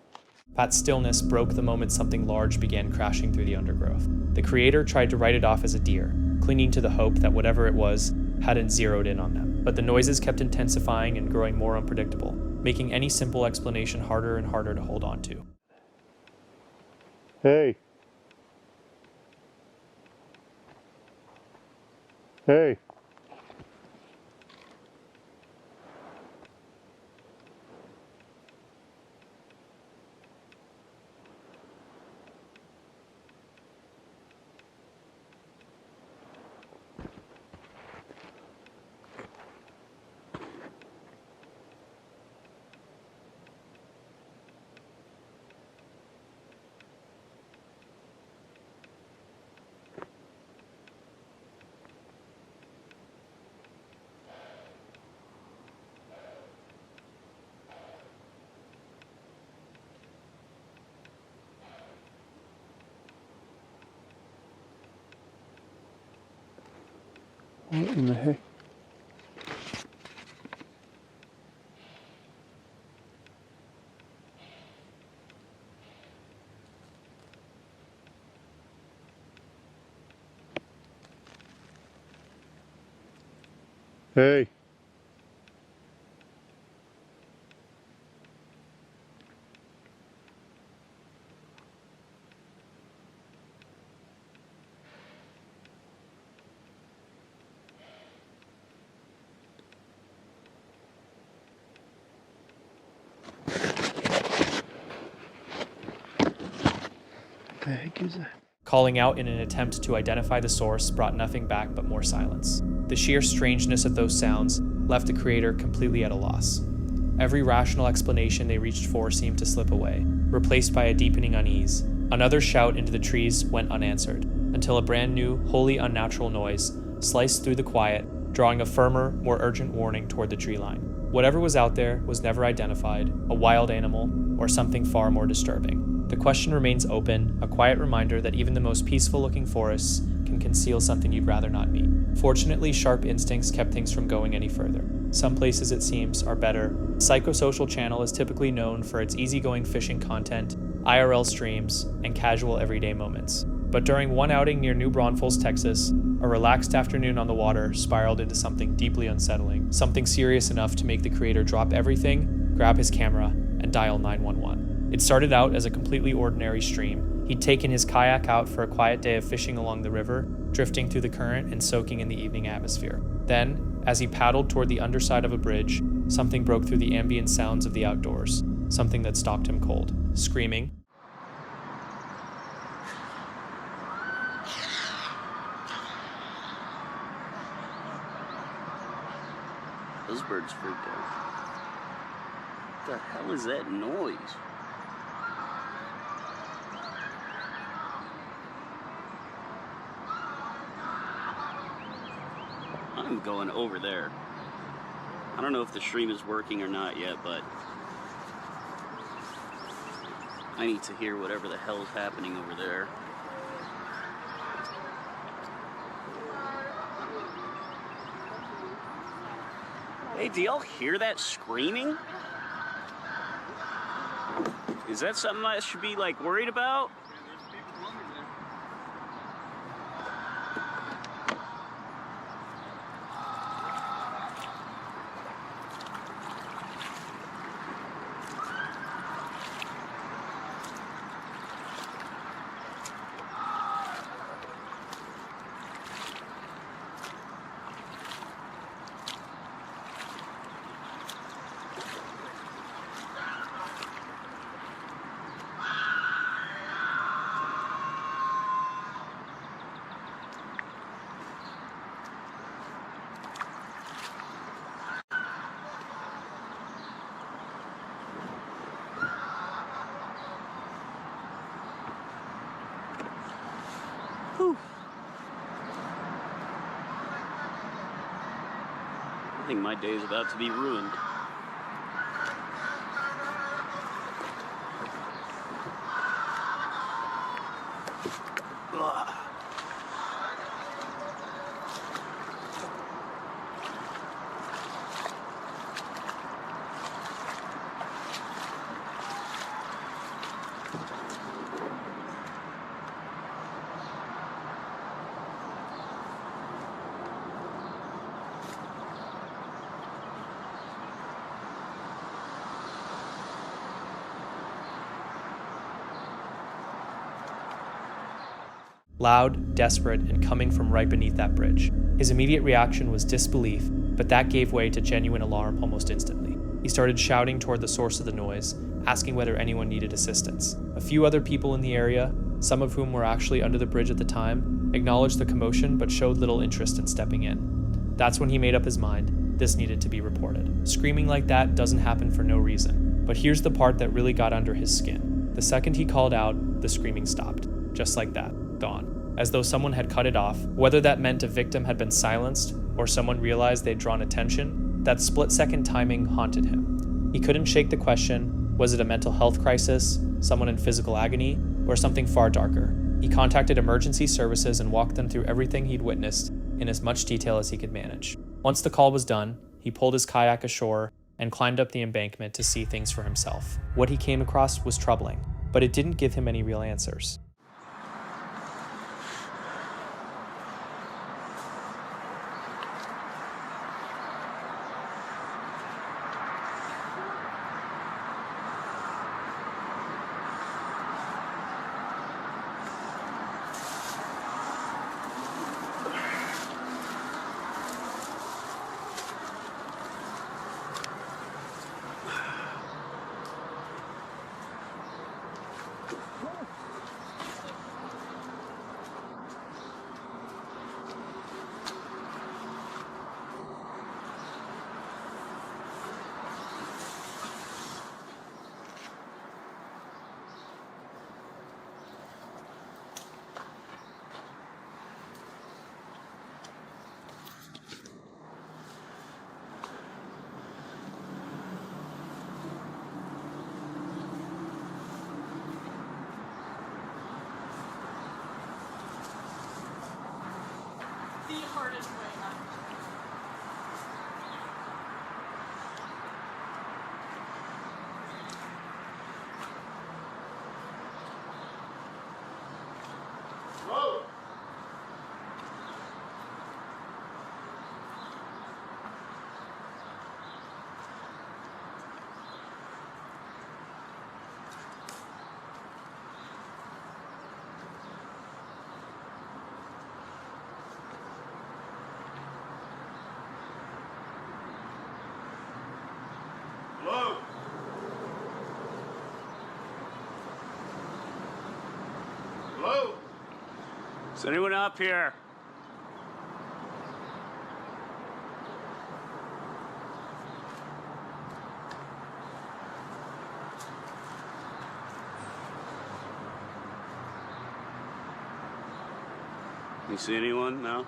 That stillness broke the moment something large began crashing through the undergrowth. The creator tried to write it off as a deer, clinging to the hope that whatever it was hadn't zeroed in on them. But the noises kept intensifying and growing more unpredictable, making any simple explanation harder and harder to hold on to. Hey. Hey. What in the heck? Hey. The heck is that? Calling out in an attempt to identify the source brought nothing back but more silence. The sheer strangeness of those sounds left the creator completely at a loss. Every rational explanation they reached for seemed to slip away, replaced by a deepening unease. Another shout into the trees went unanswered, until a brand new, wholly unnatural noise sliced through the quiet, drawing a firmer, more urgent warning toward the tree line. Whatever was out there was never identified, a wild animal, or something far more disturbing. The question remains open, a quiet reminder that even the most peaceful-looking forests can conceal something you'd rather not meet. Fortunately, sharp instincts kept things from going any further. Some places, it seems, are better. The Psychosocial channel is typically known for its easygoing fishing content, IRL streams, and casual everyday moments. But during one outing near New Braunfels, Texas, a relaxed afternoon on the water spiraled into something deeply unsettling, something serious enough to make the creator drop everything, grab his camera, and dial 911. It started out as a completely ordinary stream. He'd taken his kayak out for a quiet day of fishing along the river, drifting through the current and soaking in the evening atmosphere. Then, as he paddled toward the underside of a bridge, something broke through the ambient sounds of the outdoors, something that stopped him cold. Screaming, those birds freaked out. What the hell is that noise? I'm going over there. I don't know if the stream is working or not yet, but I need to hear whatever the hell is happening over there. Hey, do y'all hear that screaming? Is that something I should be, like, worried about? Whew. I think my day is about to be ruined. Ugh. loud, desperate, and coming from right beneath that bridge. His immediate reaction was disbelief, but that gave way to genuine alarm almost instantly. He started shouting toward the source of the noise, asking whether anyone needed assistance. A few other people in the area, some of whom were actually under the bridge at the time, acknowledged the commotion but showed little interest in stepping in. That's when he made up his mind. This needed to be reported. Screaming like that doesn't happen for no reason. But here's the part that really got under his skin. The second he called out, the screaming stopped. Just like that. Gone. As though someone had cut it off. Whether that meant a victim had been silenced, or someone realized they'd drawn attention, that split-second timing haunted him. He couldn't shake the question, was it a mental health crisis, someone in physical agony, or something far darker? He contacted emergency services and walked them through everything he'd witnessed in as much detail as he could manage. Once the call was done, he pulled his kayak ashore and climbed up the embankment to see things for himself. What he came across was troubling, but it didn't give him any real answers. Is anyone up here? You see anyone? No?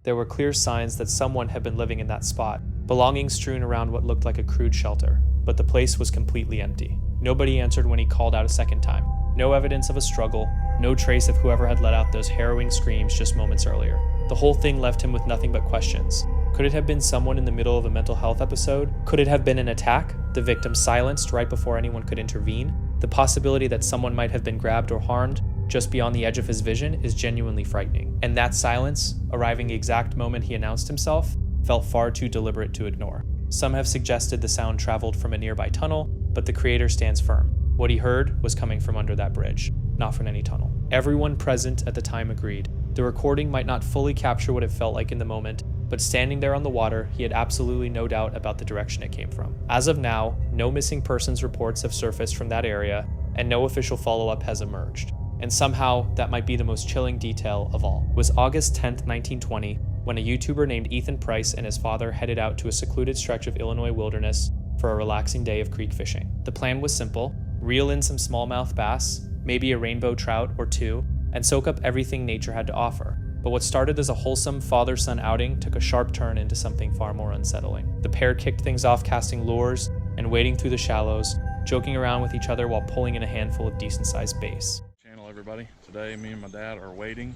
There were clear signs that someone had been living in that spot, belongings strewn around what looked like a crude shelter, but the place was completely empty. Nobody answered when he called out a second time. No evidence of a struggle, no trace of whoever had let out those harrowing screams just moments earlier. The whole thing left him with nothing but questions. Could it have been someone in the middle of a mental health episode? Could it have been an attack, the victim silenced right before anyone could intervene? The possibility that someone might have been grabbed or harmed just beyond the edge of his vision is genuinely frightening. And that silence, arriving the exact moment he announced himself, felt far too deliberate to ignore. Some have suggested the sound traveled from a nearby tunnel, but the creator stands firm. What he heard was coming from under that bridge, not from any tunnel. Everyone present at the time agreed. The recording might not fully capture what it felt like in the moment, but standing there on the water, he had absolutely no doubt about the direction it came from. As of now, no missing persons reports have surfaced from that area, and no official follow-up has emerged. And somehow, that might be the most chilling detail of all. It was August 10th, 1920, when a YouTuber named Ethan Price and his father headed out to a secluded stretch of Illinois wilderness for a relaxing day of creek fishing. The plan was simple: reel in some smallmouth bass, maybe a rainbow trout or two, and soak up everything nature had to offer. But what started as a wholesome father-son outing took a sharp turn into something far more unsettling. The pair kicked things off casting lures and wading through the shallows, joking around with each other while pulling in a handful of decent-sized bass. Everybody, today me and my dad are wading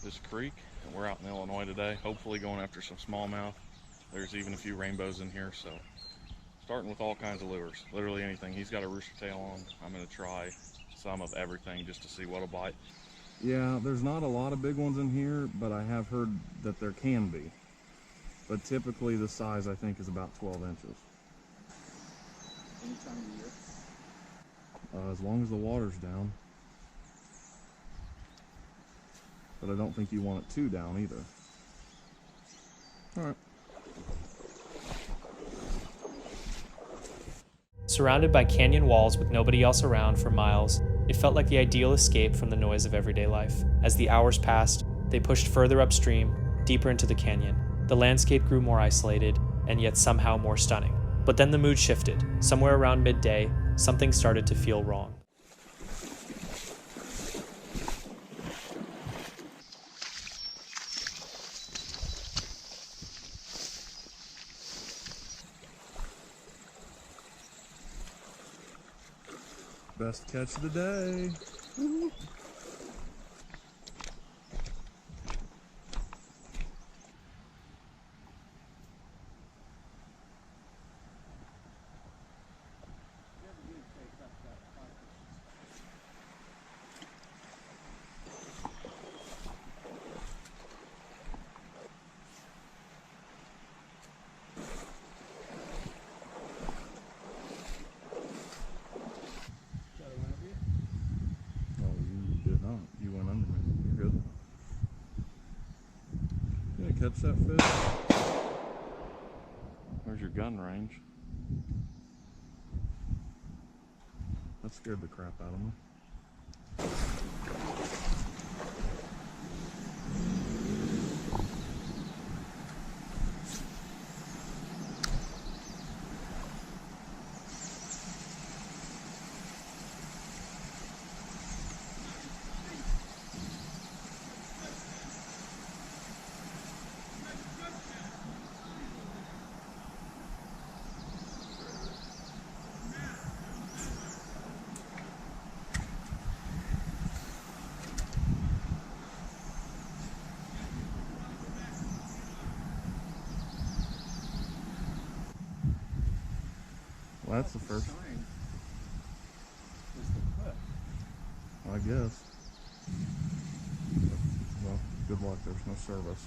this creek, and we're out in Illinois today, hopefully going after some smallmouth. There's even a few rainbows in here, so starting with all kinds of lures, literally anything. He's got a rooster tail on. I'm going to try some of everything just to see what'll bite. Yeah, there's not a lot of big ones in here, but I have heard that there can be. But typically the size, I think, is about 12 inches. Any time of year? As long as the water's down. But I don't think you want it too down either. All right. Surrounded by canyon walls with nobody else around for miles, it felt like the ideal escape from the noise of everyday life. As the hours passed, they pushed further upstream, deeper into the canyon. The landscape grew more isolated, and yet somehow more stunning. But then the mood shifted. Somewhere around midday, something started to feel wrong. Best catch of the day. Woo-hoo. Catch that fish. Where's your gun range? That scared the crap out of me. Well, that's the first. I guess. Well, good luck. There's no service.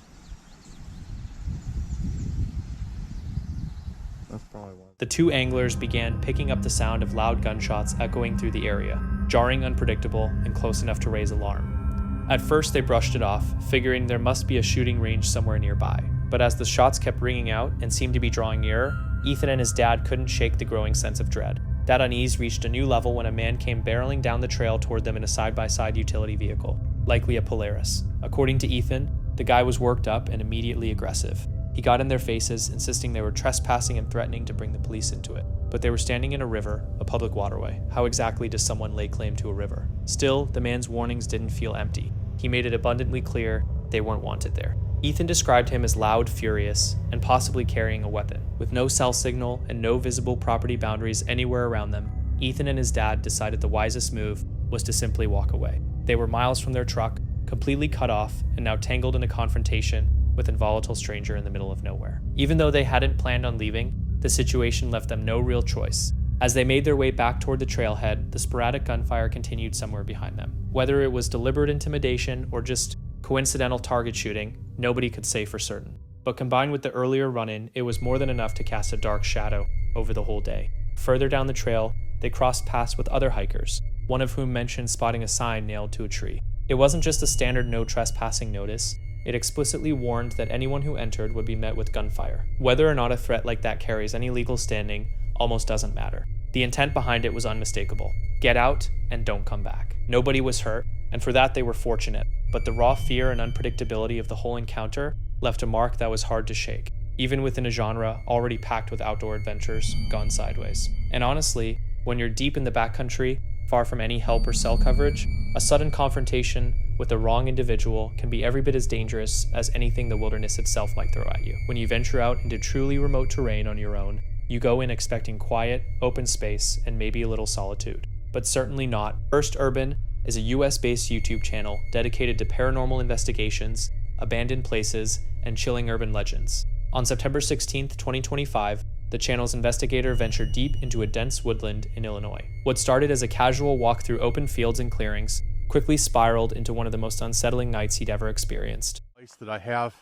That's probably why. The two anglers began picking up the sound of loud gunshots echoing through the area, jarring, unpredictable, and close enough to raise alarm. At first they brushed it off, figuring there must be a shooting range somewhere nearby. But as the shots kept ringing out and seemed to be drawing nearer, Ethan and his dad couldn't shake the growing sense of dread. That unease reached a new level when a man came barreling down the trail toward them in a side-by-side utility vehicle, likely a Polaris. According to Ethan, the guy was worked up and immediately aggressive. He got in their faces, insisting they were trespassing and threatening to bring the police into it. But they were standing in a river, a public waterway. How exactly does someone lay claim to a river? Still, the man's warnings didn't feel empty. He made it abundantly clear they weren't wanted there. Ethan described him as loud, furious, and possibly carrying a weapon. With no cell signal and no visible property boundaries anywhere around them, Ethan and his dad decided the wisest move was to simply walk away. They were miles from their truck, completely cut off, and now tangled in a confrontation with an volatile stranger in the middle of nowhere. Even though they hadn't planned on leaving, the situation left them no real choice. As they made their way back toward the trailhead, the sporadic gunfire continued somewhere behind them. Whether it was deliberate intimidation or just coincidental target shooting, nobody could say for certain. But combined with the earlier run-in, it was more than enough to cast a dark shadow over the whole day. Further down the trail, they crossed paths with other hikers, one of whom mentioned spotting a sign nailed to a tree. It wasn't just a standard no trespassing notice. It explicitly warned that anyone who entered would be met with gunfire. Whether or not a threat like that carries any legal standing almost doesn't matter. The intent behind it was unmistakable. Get out and don't come back. Nobody was hurt, and for that they were fortunate, but the raw fear and unpredictability of the whole encounter left a mark that was hard to shake, even within a genre already packed with outdoor adventures gone sideways. And honestly, when you're deep in the backcountry, far from any help or cell coverage, a sudden confrontation with the wrong individual can be every bit as dangerous as anything the wilderness itself might throw at you. When you venture out into truly remote terrain on your own, you go in expecting quiet, open space, and maybe a little solitude. But certainly not. First Urban is a US-based YouTube channel dedicated to paranormal investigations, abandoned places, and chilling urban legends. On September 16, 2025, the channel's investigator ventured deep into a dense woodland in Illinois. What started as a casual walk through open fields and clearings quickly spiraled into one of the most unsettling nights he'd ever experienced. Place that I have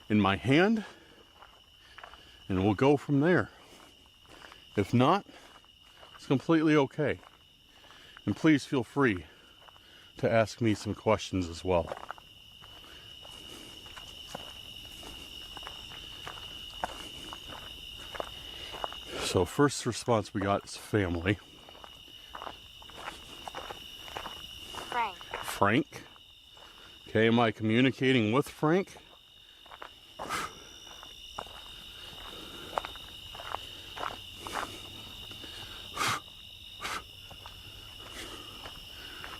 in my hand, and we'll go from there. If not, it's completely okay. And please feel free to ask me some questions as well. So first response we got is family. Frank. Frank? Okay, am I communicating with Frank?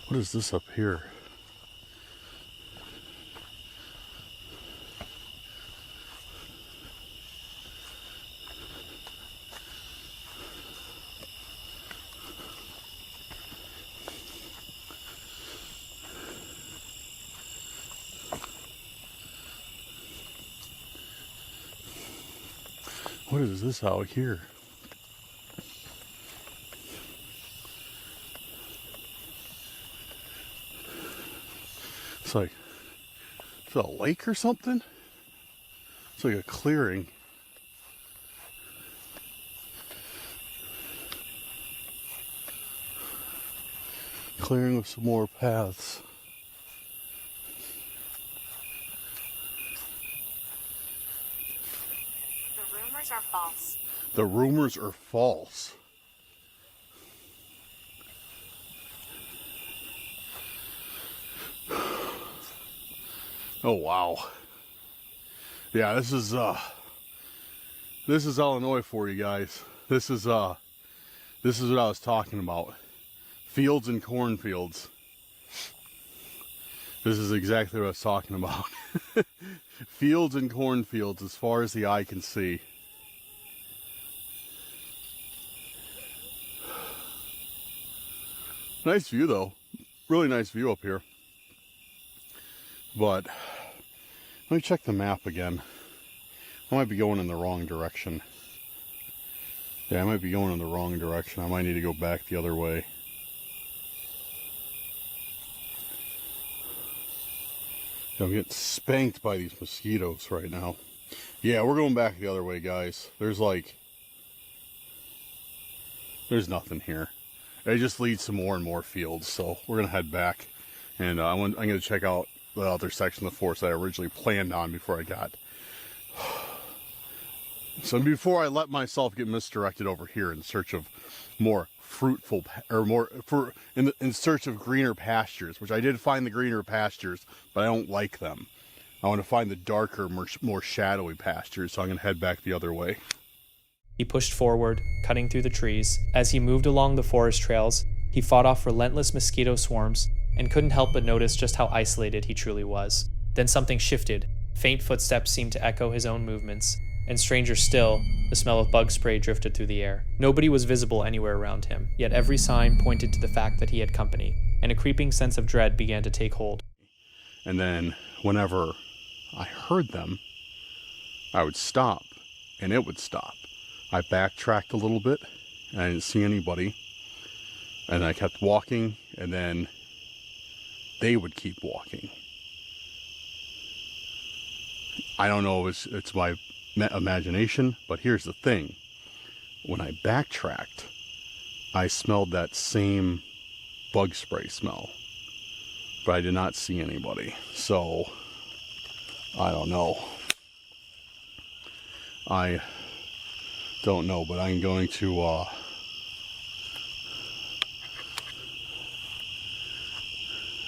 What is this up here? What is this out here? It's like, is it a lake or something? It's like a clearing. Clearing with some more paths. The rumors are false. The rumors are false. Oh wow. Yeah, this is Illinois for you guys. This is what I was talking about. Fields and cornfields. This is exactly what I was talking about. Fields and cornfields as far as the eye can see. Nice view though. Really nice view up here. But let me check the map again. I might be going in the wrong direction. Yeah, I might be going in the wrong direction. I might need to go back the other way. I'm getting spanked by these mosquitoes right now. Yeah, we're going back the other way, guys. There's like There's nothing here. It just leads to more and more fields, so we're gonna head back, and I'm gonna check out the other section of the forest that I originally planned on before I got. So before I let myself get misdirected over here in search of more fruitful, or in search of greener pastures, which I did find the greener pastures, but I don't like them. I want to find the darker, more shadowy pastures, so I'm gonna head back the other way. He pushed forward, cutting through the trees. As he moved along the forest trails, he fought off relentless mosquito swarms and couldn't help but notice just how isolated he truly was. Then something shifted. Faint footsteps seemed to echo his own movements, and stranger still, the smell of bug spray drifted through the air. Nobody was visible anywhere around him, yet every sign pointed to the fact that he had company, and a creeping sense of dread began to take hold. And then, whenever I heard them, I would stop, and it would stop. I backtracked a little bit, and I didn't see anybody, and I kept walking, and then they would keep walking. I don't know if it's my imagination, but here's the thing. When I backtracked, I smelled that same bug spray smell, but I did not see anybody, so I don't know. I don't know, but I'm going to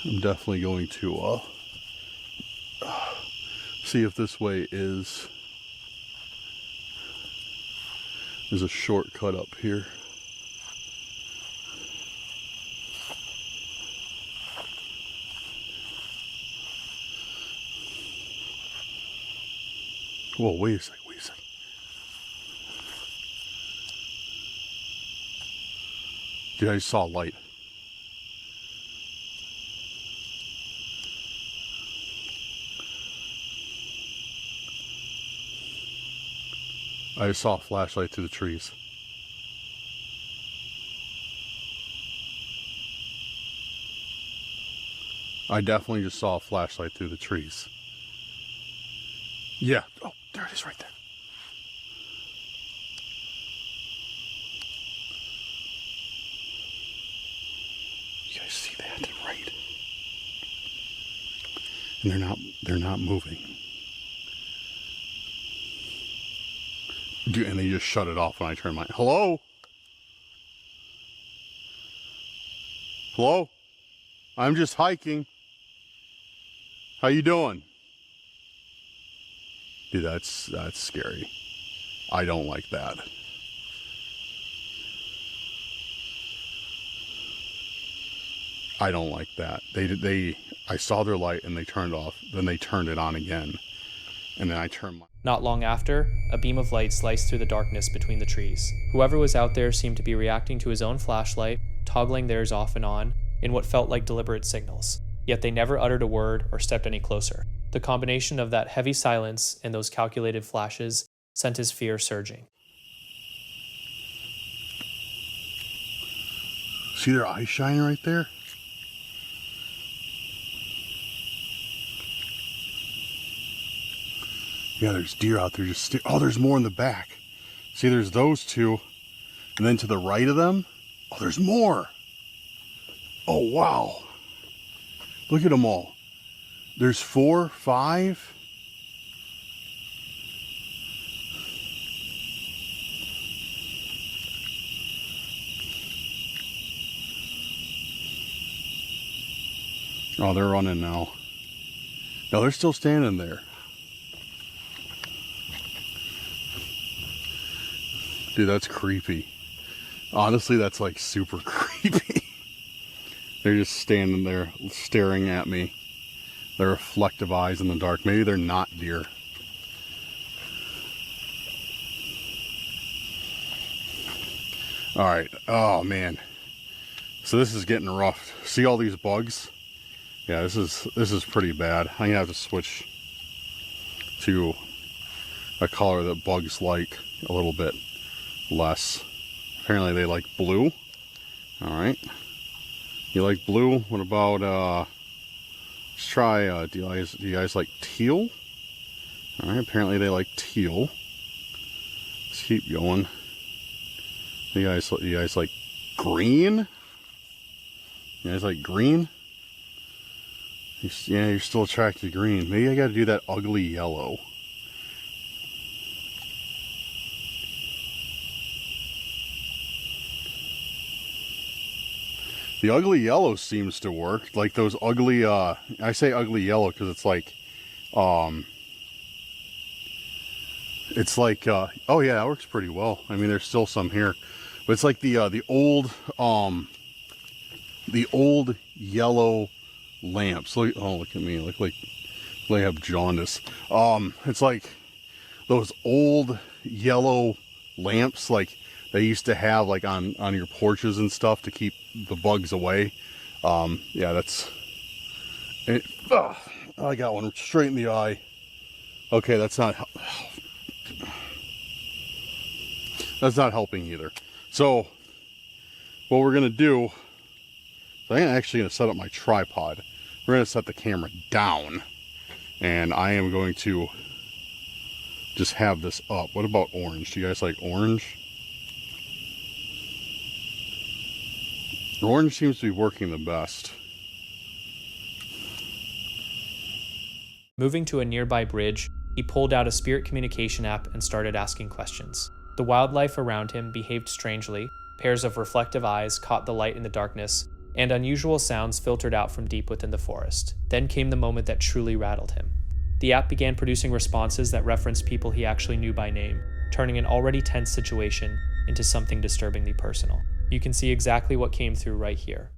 I'm definitely going to see if this way is there's a shortcut up here. Whoa, wait a second. Dude, I just saw a light. I just saw a flashlight through the trees. I definitely just saw a flashlight through the trees. Yeah. Oh, there it is right there. You guys see that? Right. And they're not moving. And they just shut it off when I turn my... Hello? Hello? I'm just hiking. How you doing? Dude, that's scary. I don't like that. I don't like that. I saw their light and they turned off. Then they turned it on again. And then I turned my... Not long after, a beam of light sliced through the darkness between the trees. Whoever was out there seemed to be reacting to his own flashlight, toggling theirs off and on, in what felt like deliberate signals. Yet they never uttered a word or stepped any closer. The combination of that heavy silence and those calculated flashes sent his fear surging. See their eyes shining right there? Yeah, there's deer out there just oh, there's more in the back. See, there's those two. And then to the right of them, oh, there's more. Oh, wow. Look at them all. There's 4, 5. Oh, they're running now. No, they're still standing there. Dude, that's creepy. Honestly, that's like super creepy. They're just standing there staring at me. Their reflective eyes in the dark. Maybe they're not deer. Alright. Oh, man. So this is getting rough. See all these bugs? Yeah, this is pretty bad. I'm gonna have to switch to a color that bugs like a little bit less. Apparently they like blue. Alright. You like blue? What about let's try do you guys like teal? Alright, apparently they like teal. Let's keep going. You guys like green? You guys like green? Yeah, you're still attracted to green. Maybe I gotta do that ugly yellow. The ugly yellow seems to work. Like those ugly, I say ugly yellow because it's like, oh yeah, that works pretty well. I mean, there's still some here, but it's like the old yellow lamps. Look at me, look like I have jaundice. It's like those old yellow lamps, like they used to have like on your porches and stuff to keep the bugs away. Yeah, that's it. I got one straight in the eye. Okay, that's not helping either. So what we're gonna do, I'm actually gonna set up my tripod. We're gonna set the camera down, and I am going to just have this up. What about orange? Do you guys like orange? Orange seems to be working the best. Moving to a nearby bridge, he pulled out a spirit communication app and started asking questions. The wildlife around him behaved strangely. Pairs of reflective eyes caught the light in the darkness, and unusual sounds filtered out from deep within the forest. Then came the moment that truly rattled him. The app began producing responses that referenced people he actually knew by name, turning an already tense situation into something disturbingly personal. You can see exactly what came through right here.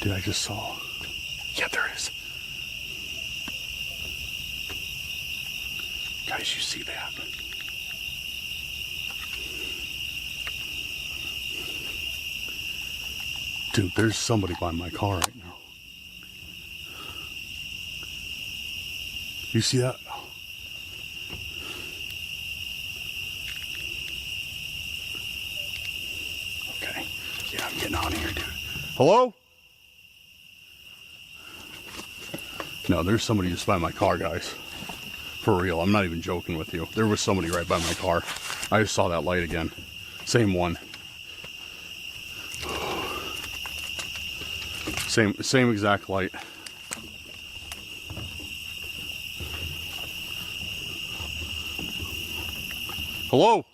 Dude, I just saw. Yeah, there it is. Guys, you see that? Dude, there's somebody by my car right now. You see that? Okay. Yeah, I'm getting out of here, dude. Hello? No, there's somebody just by my car, guys. For real, I'm not even joking with you. There was somebody right by my car. I just saw that light again. Same one. Same exact light. Hello?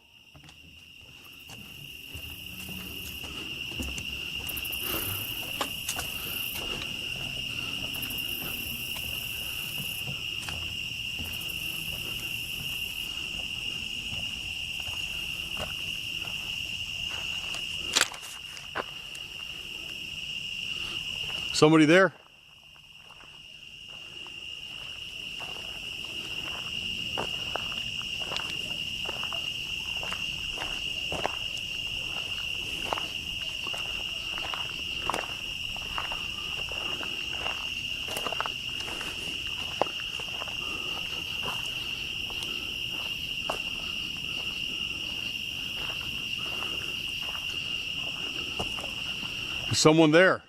Somebody there? Is someone there?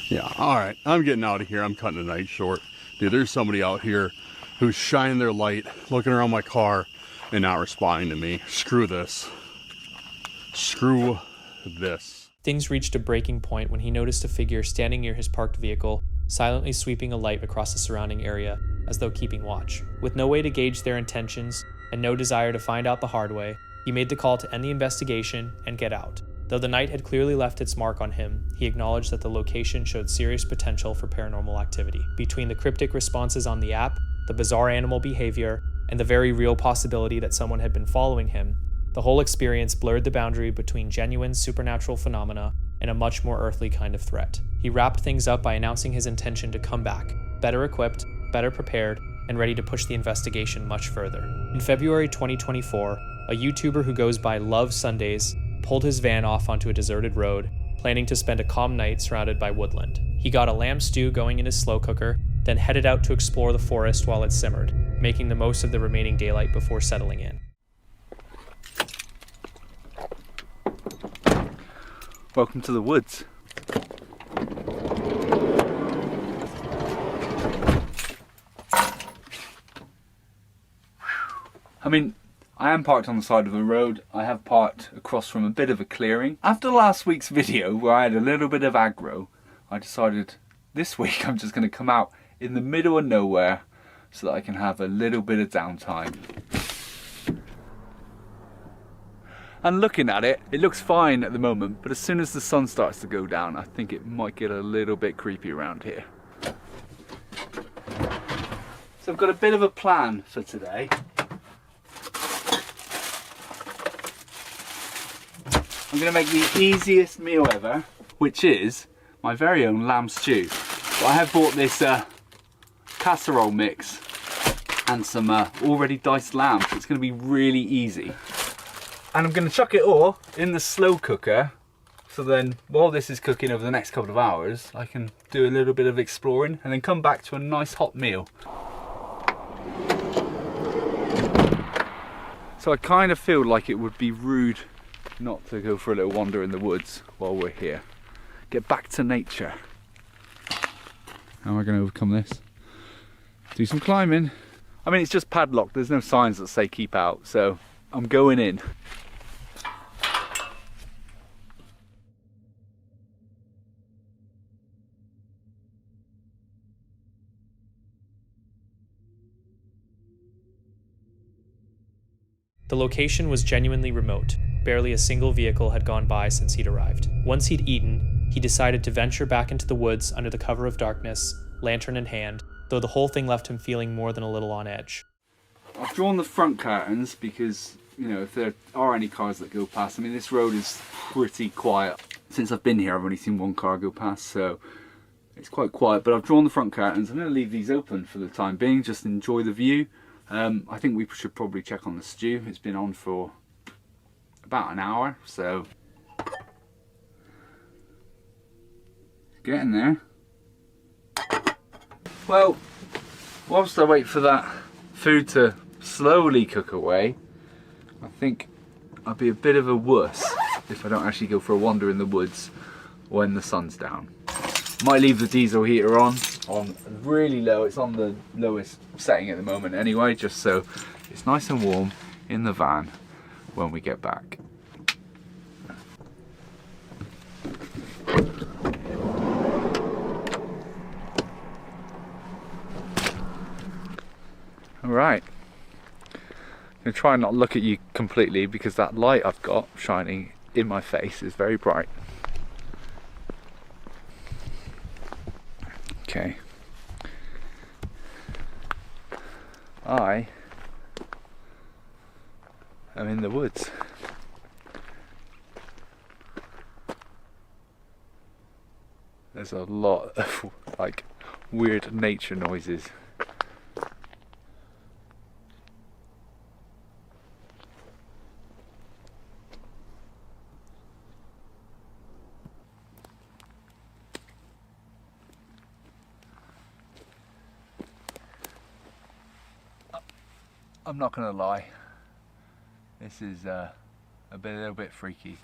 Yeah, alright, I'm getting out of here. I'm cutting the night short. Dude, there's somebody out here who's shining their light, looking around my car, and not responding to me. Screw this. Screw this. Things reached a breaking point when he noticed a figure standing near his parked vehicle, silently sweeping a light across the surrounding area, as though keeping watch. With no way to gauge their intentions, and no desire to find out the hard way, he made the call to end the investigation and get out. Though the night had clearly left its mark on him, he acknowledged that the location showed serious potential for paranormal activity. Between the cryptic responses on the app, the bizarre animal behavior, and the very real possibility that someone had been following him, the whole experience blurred the boundary between genuine supernatural phenomena and a much more earthly kind of threat. He wrapped things up by announcing his intention to come back, better equipped, better prepared, and ready to push the investigation much further. In February 2024, a YouTuber who goes by Love Sundays pulled his van off onto a deserted road, planning to spend a calm night surrounded by woodland. He got a lamb stew going in his slow cooker, then headed out to explore the forest while it simmered, making the most of the remaining daylight before settling in. Welcome to the woods. I mean, I am parked on the side of a road. I have parked across from a bit of a clearing. After last week's video where I had a little bit of aggro, I decided this week I'm just going to come out in the middle of nowhere so that I can have a little bit of downtime. And looking at it, it looks fine at the moment, but as soon as the sun starts to go down, I think it might get a little bit creepy around here. So I've got a bit of a plan for today. I'm going to make the easiest meal ever, which is my very own lamb stew. So I have bought this casserole mix and some already diced lamb, so it's going to be really easy. And I'm going to chuck it all in the slow cooker, so then while this is cooking over the next couple of hours, I can do a little bit of exploring and then come back to a nice hot meal. So I kind of feel like it would be rude not to go for a little wander in the woods while we're here. Get back to nature. How am I going to overcome this? Do some climbing. I mean, it's just padlocked. There's no signs that say keep out, so I'm going in. The location was genuinely remote. Barely a single vehicle had gone by since he'd arrived. Once he'd eaten, he decided to venture back into the woods under the cover of darkness, lantern in hand, though the whole thing left him feeling more than a little on edge. I've drawn the front curtains because, you know, if there are any cars that go past, I mean, this road is pretty quiet. Since I've been here, I've only seen one car go past, so it's quite quiet, but I've drawn the front curtains. I'm going to leave these open for the time being, just enjoy the view. I think we should probably check on the stew. It's been on for about an hour, so getting there. Well, whilst I wait for that food to slowly cook away, I think I'll be a bit of a wuss if I don't actually go for a wander in the woods when the sun's down. Might leave the diesel heater on really low. It's on the lowest setting at the moment anyway, just so it's nice and warm in the van when we get back. Alright, I'm going to try and not look at you completely because that light I've got shining in my face is very bright. Okay. I am in the woods. There's a lot of like weird nature noises. I'm not gonna lie, this is a little bit freaky.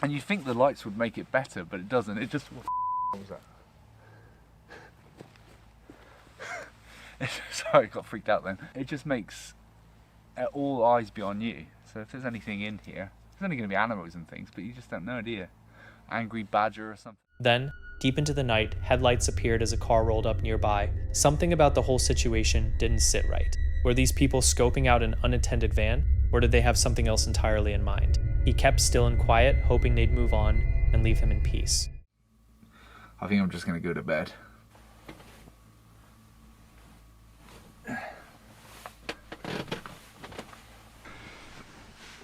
And you'd think the lights would make it better, but it doesn't. It just, what was that? Sorry, I got freaked out then. It just makes all eyes be on you. So if there's anything in here, there's only gonna be animals and things, but you just don't know, do you? Angry badger or something. Then, deep into the night, headlights appeared as a car rolled up nearby. Something about the whole situation didn't sit right. Were these people scoping out an unattended van, or did they have something else entirely in mind? He kept still and quiet, hoping they'd move on and leave him in peace. I think I'm just gonna go to bed.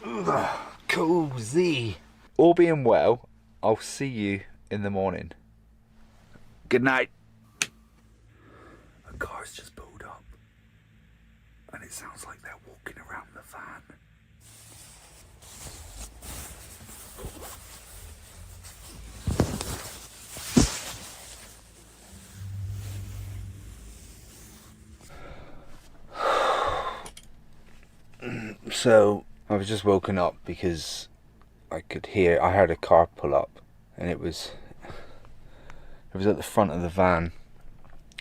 Ugh, cozy. All being well, I'll see you in the morning. Good night. A car's just pulled up. it sounds like they're walking around the van. So I was just woken up because I heard a car pull up, and it was at the front of the van.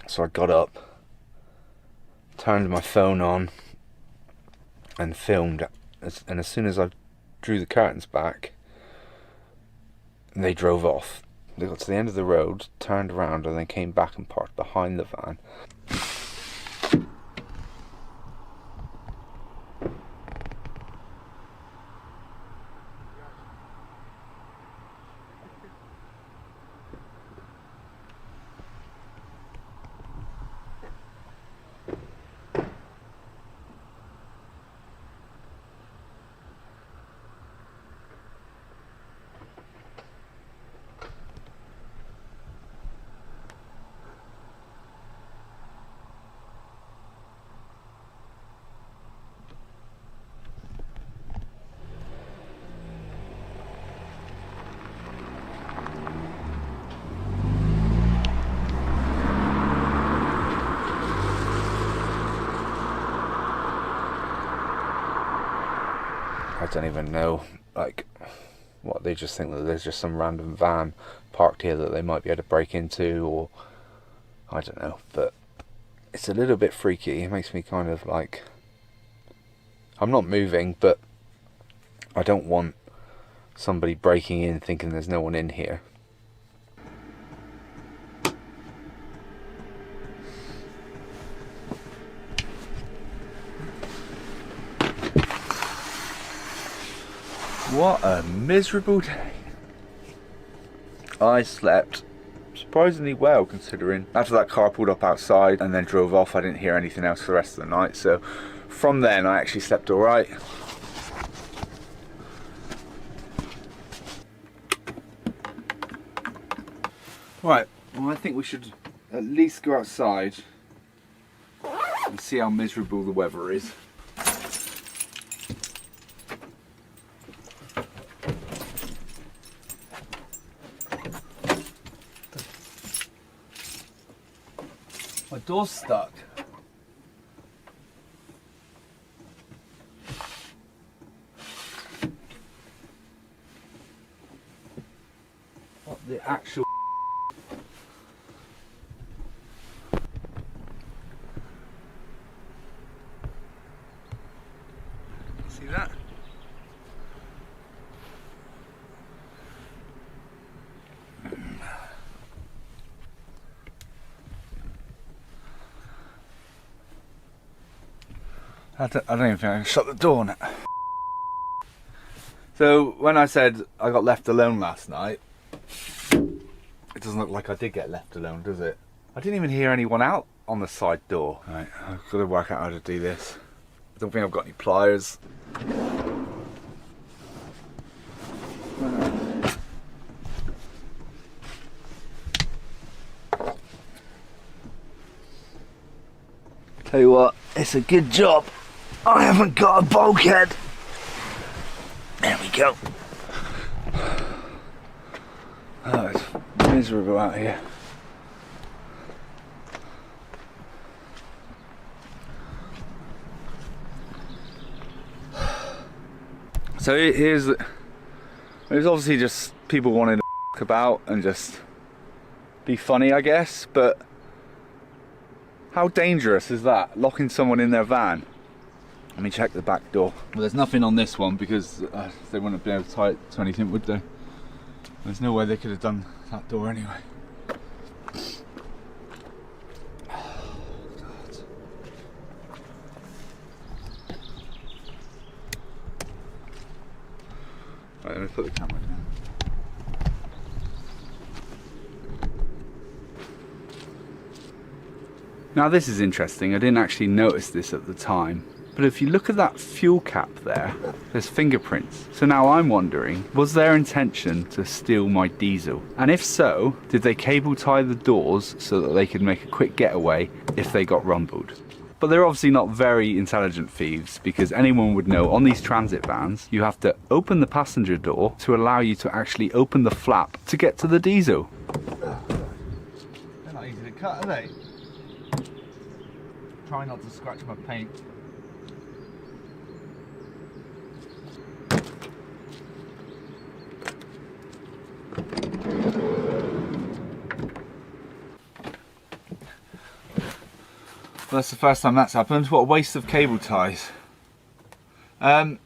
So I got up, turned my phone on and filmed, and as soon as I drew the curtains back, they drove off. They got to the end of the road, turned around, and then came back and parked behind the van. I don't even know, like, what they just think that there's just some random van parked here that they might be able to break into, or I don't know, but it's a little bit freaky. It makes me kind of like, I'm not moving, but I don't want somebody breaking in thinking there's no one in here. What a miserable day. I slept surprisingly well, considering after that car pulled up outside and then drove off, I didn't hear anything else for the rest of the night. So from then I actually slept all right. Right, well, I think we should at least go outside and see how miserable the weather is. My door's stuck. What the actual... See that? I don't even think I can shut the door now. So when I said I got left alone last night, it doesn't look like I did get left alone, does it? I didn't even hear anyone out on the side door. Right, I've got to work out how to do this. I don't think I've got any pliers. Tell you what, it's a good job I haven't got a bulkhead. There we go. Oh, it's miserable out here. So here's the... There's obviously just people wanting to f*** about and just be funny, I guess, but how dangerous is that, locking someone in their van? Let me check the back door. Well, there's nothing on this one because they wouldn't have been able to tie it to anything, would they? There's no way they could have done that door anyway. Oh, God. Right, let me put the camera down. Now this is interesting, I didn't actually notice this at the time. But if you look at that fuel cap there, there's fingerprints. So now I'm wondering, was their intention to steal my diesel? And if so, did they cable tie the doors so that they could make a quick getaway if they got rumbled? But they're obviously not very intelligent thieves, because anyone would know on these transit vans you have to open the passenger door to allow you to actually open the flap to get to the diesel. They're not easy to cut, are they? Try not to scratch my paint. Well, that's the first time that's happened. What a waste of cable ties. Don't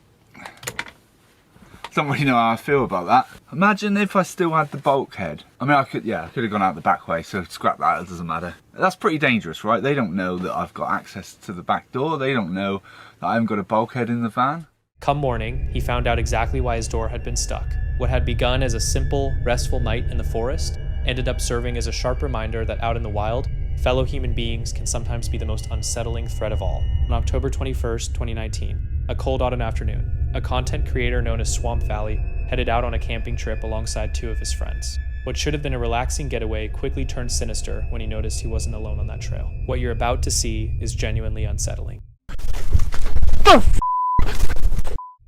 really know how I feel about that. Imagine if I still had the bulkhead. I mean, I could have gone out the back way, so scrap that, it doesn't matter. That's pretty dangerous, right? They don't know that I've got access to the back door. They don't know that I haven't got a bulkhead in the van. Come morning, he found out exactly why his door had been stuck. What had begun as a simple, restful night in the forest ended up serving as a sharp reminder that out in the wild, fellow human beings can sometimes be the most unsettling threat of all. On October 21st, 2019, a cold autumn afternoon, a content creator known as Swamp Valley headed out on a camping trip alongside 2 of his friends. What should have been a relaxing getaway quickly turned sinister when he noticed he wasn't alone on that trail. What you're about to see is genuinely unsettling.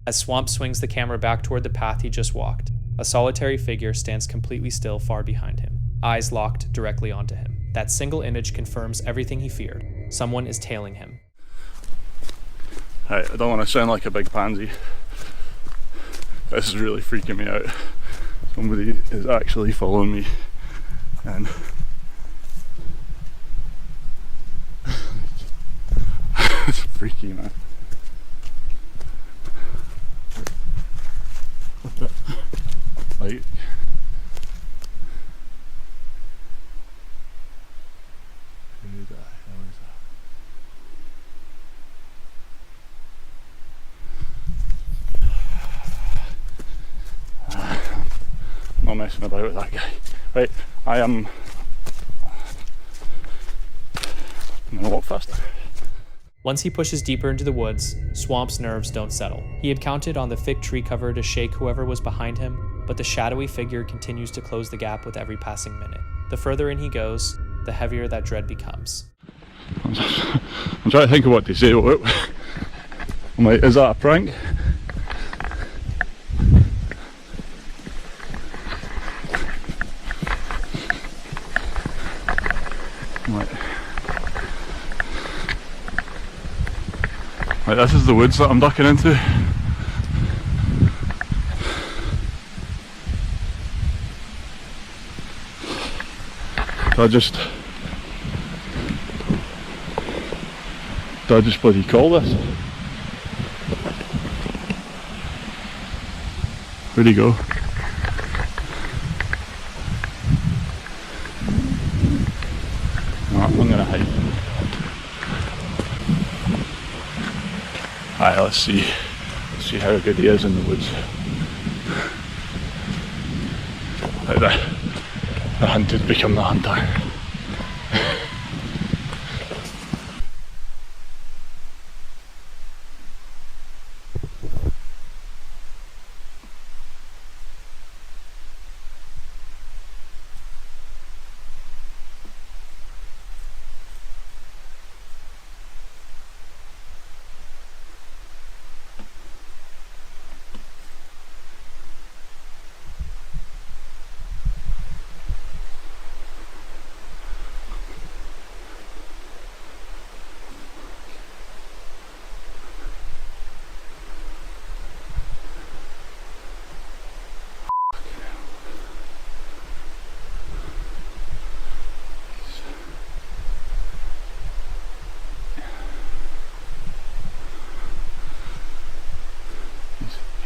As Swamp swings the camera back toward the path he just walked, a solitary figure stands completely still far behind him, eyes locked directly onto him. That single image confirms everything he feared. Someone is tailing him. Hey, I don't want to sound like a big pansy. This is really freaking me out. Somebody is actually following me, and it's freaky, man. Like, who the hell is that? I'm not messing about with that guy. Right, I'm gonna walk faster. Once he pushes deeper into the woods, Swamp's nerves don't settle. He had counted on the thick tree cover to shake whoever was behind him, but the shadowy figure continues to close the gap with every passing minute. The further in he goes, the heavier that dread becomes. I'm trying to think of what to say. I'm like, is that a prank? Like, this is the woods that I'm ducking into. Do I just bloody call this? Where'd he go? No, I'm gonna hide. Alright, let's see how good he is in the woods. Like the hunted become the hunter.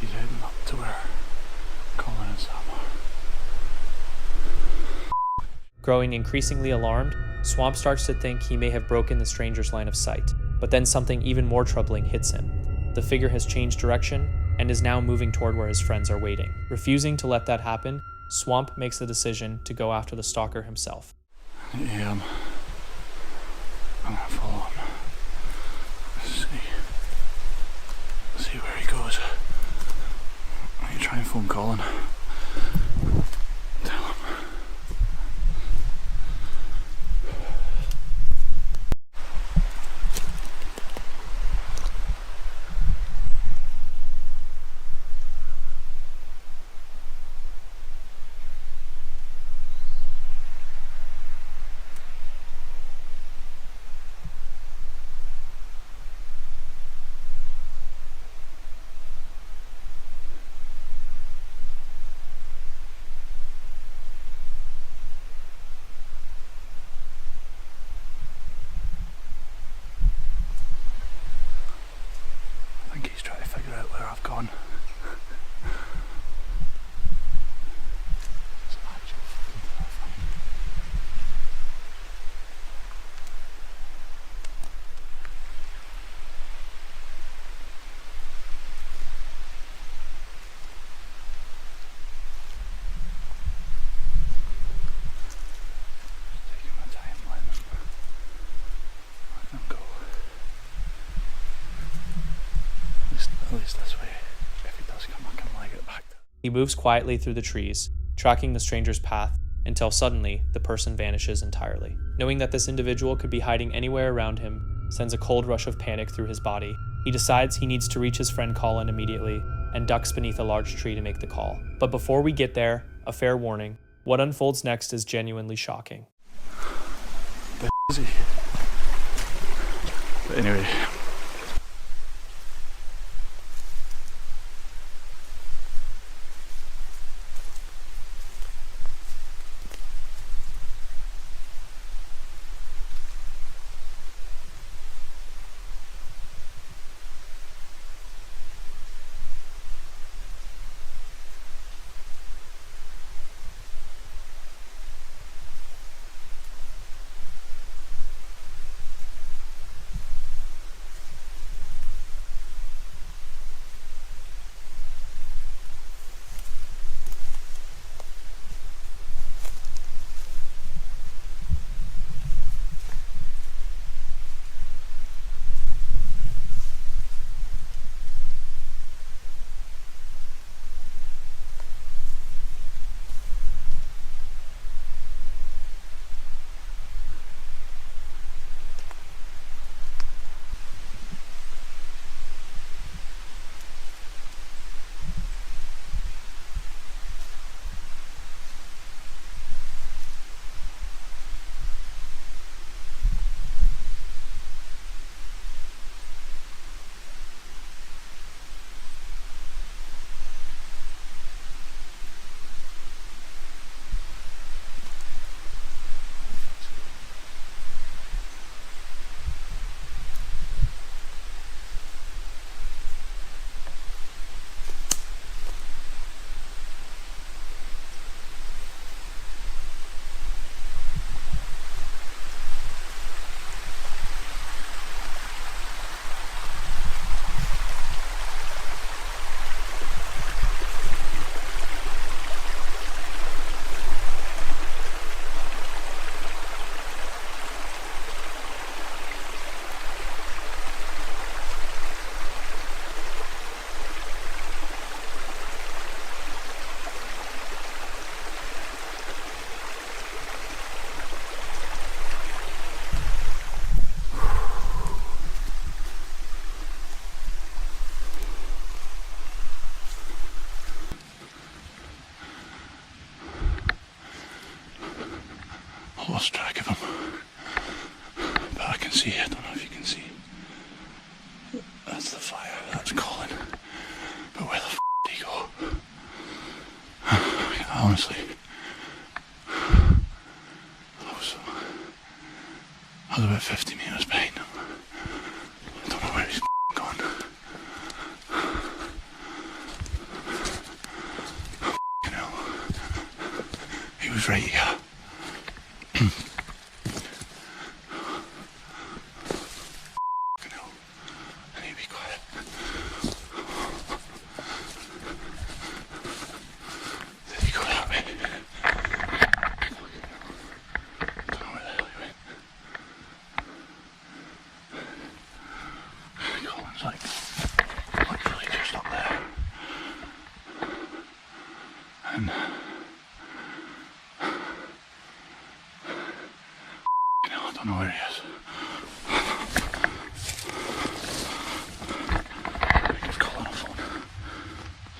He's heading up to where Colin and Sam are. Growing increasingly alarmed, Swamp starts to think he may have broken the stranger's line of sight. But then something even more troubling hits him. The figure has changed direction and is now moving toward where his friends are waiting. Refusing to let that happen, Swamp makes the decision to go after the stalker himself. Yeah, I'm gonna follow him. Let's see where he goes. I'm gonna try and phone Colin. Tell him. He moves quietly through the trees, tracking the stranger's path, until suddenly the person vanishes entirely. Knowing that this individual could be hiding anywhere around him sends a cold rush of panic through his body. He decides he needs to reach his friend Colin immediately and ducks beneath a large tree to make the call. But before we get there, a fair warning, what unfolds next is genuinely shocking. The is he? But anyway. Lost track of him, but I can see, I don't know if you can see, that's the fire, that's Colin, but where the f*** did he go? Honestly, I was about 50 metres behind him, I don't know where he's gone. He was right here. I don't know where he is. Give Colin a phone.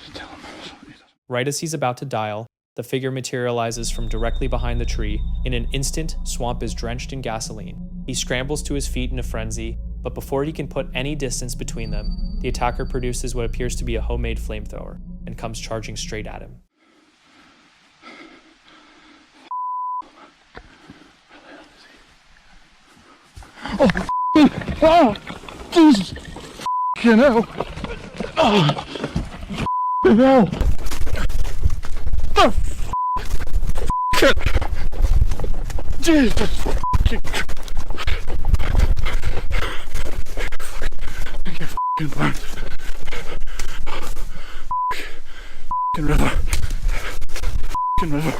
Just tell him something. Right as he's about to dial, the figure materializes from directly behind the tree. In an instant, Swamp is drenched in gasoline. He scrambles to his feet in a frenzy, but before he can put any distance between them, the attacker produces what appears to be a homemade flamethrower and comes charging straight at him. Oh, Jesus! F***ing hell! Oh, f***ing hell! Oh, shit! Jesus! F***ing burned. F***ing river. F***ing river.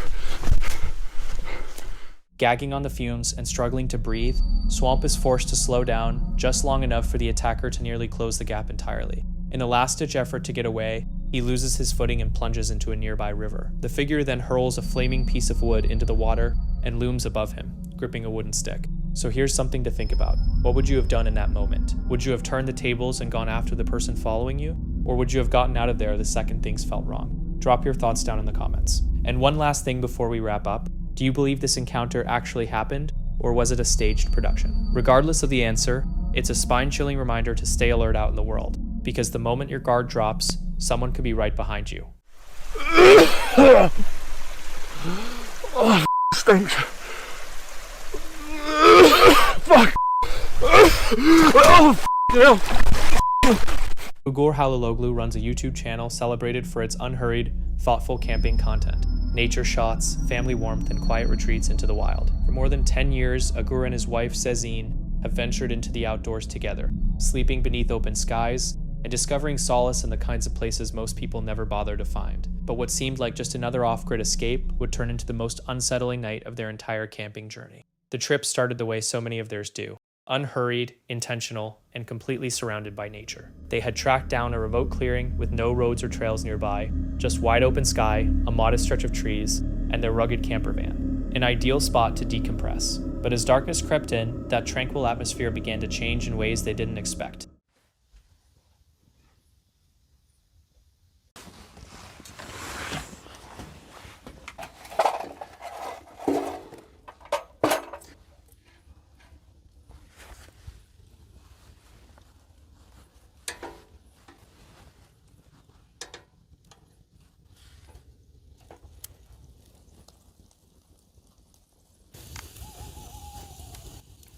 Gagging on the fumes and struggling to breathe, Swamp is forced to slow down just long enough for the attacker to nearly close the gap entirely. In a last-ditch effort to get away, He loses his footing and plunges into a nearby river. The figure then hurls a flaming piece of wood into the water and looms above him, gripping a wooden stick. So here's something to think about. What would you have done in that moment? Would you have turned the tables and gone after the person following you? Or would you have gotten out of there the second things felt wrong? Drop your thoughts down in the comments. And one last thing before we wrap up. Do you believe this encounter actually happened, or was it a staged production? Regardless of the answer, it's a spine-chilling reminder to stay alert out in the world, because the moment your guard drops, someone could be right behind you. Oh, stinks. Fuck. Oh, hell. Ugur Haliloglu runs a YouTube channel celebrated for its unhurried, thoughtful camping content. Nature shots, family warmth, and quiet retreats into the wild. For more than 10 years, Ugur and his wife Sezin have ventured into the outdoors together, sleeping beneath open skies, and discovering solace in the kinds of places most people never bother to find. But what seemed like just another off-grid escape would turn into the most unsettling night of their entire camping journey. The trip started the way so many of theirs do. Unhurried, intentional, and completely surrounded by nature. They had tracked down a remote clearing with no roads or trails nearby, just wide open sky, a modest stretch of trees, and their rugged camper van. An ideal spot to decompress. But as darkness crept in, that tranquil atmosphere began to change in ways they didn't expect.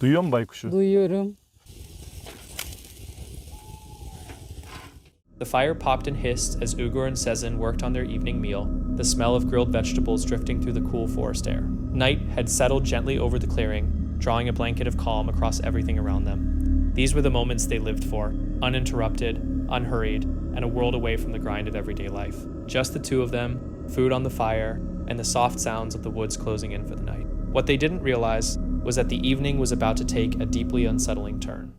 Duyuyor musun baykuşu? Duyuyorum. The fire popped and hissed as Ugur and Sezin worked on their evening meal, the smell of grilled vegetables drifting through the cool forest air. Night had settled gently over the clearing, drawing a blanket of calm across everything around them. These were the moments they lived for, uninterrupted, unhurried, and a world away from the grind of everyday life. Just the two of them, food on the fire, and the soft sounds of the woods closing in for the night. What they didn't realize was that the evening was about to take a deeply unsettling turn.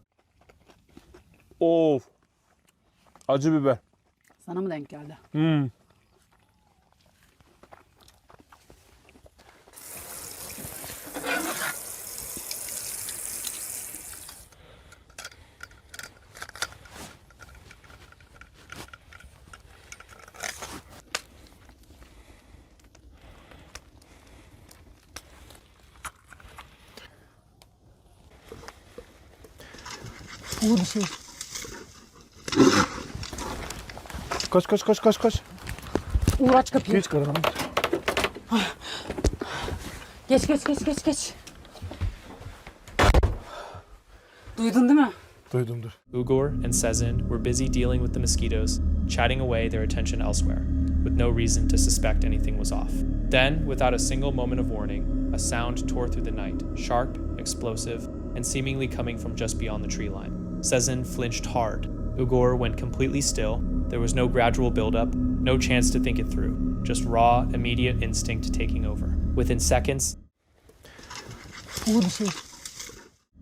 Of. Acı biber. Sana mı denk geldi? Uğur bir şey. Koş. Uğur aç kapıyı. Geç karım. Geç. Duydun değil mi? Duydumdur. Ugur and Sezin were busy dealing with the mosquitoes, chatting away their attention elsewhere, with no reason to suspect anything was off. Then, without a single moment of warning, a sound tore through the night, sharp, explosive, and seemingly coming from just beyond the tree line. Sezin flinched hard. Ugur went completely still. There was no gradual buildup, no chance to think it through, just raw, immediate instinct taking over. Within seconds, Uğur bir şey.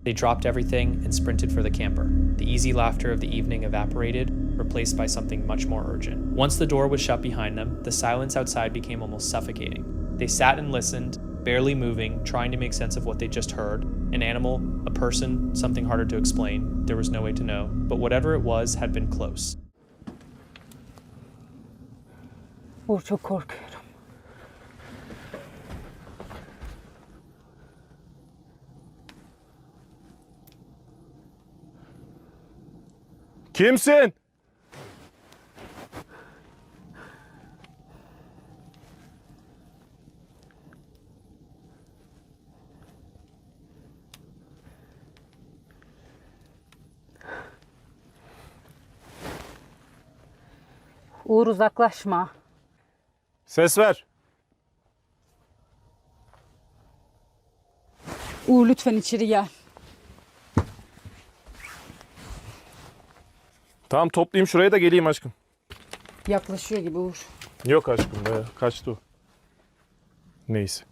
they dropped everything and sprinted for the camper. The easy laughter of the evening evaporated, replaced by something much more urgent. Once the door was shut behind them, the silence outside became almost suffocating. They sat and listened, barely moving, trying to make sense of what they just heard. An animal, a person, something harder to explain. There was no way to know. But whatever it was had been close. Uğur çok korkuyorum. Kimsin? Uğur uzaklaşma. Ses ver. Uğur lütfen içeri gel. Tamam toplayayım şuraya da geleyim aşkım. Yaklaşıyor gibi Uğur. Yok aşkım be. Kaçtı o. Neyse.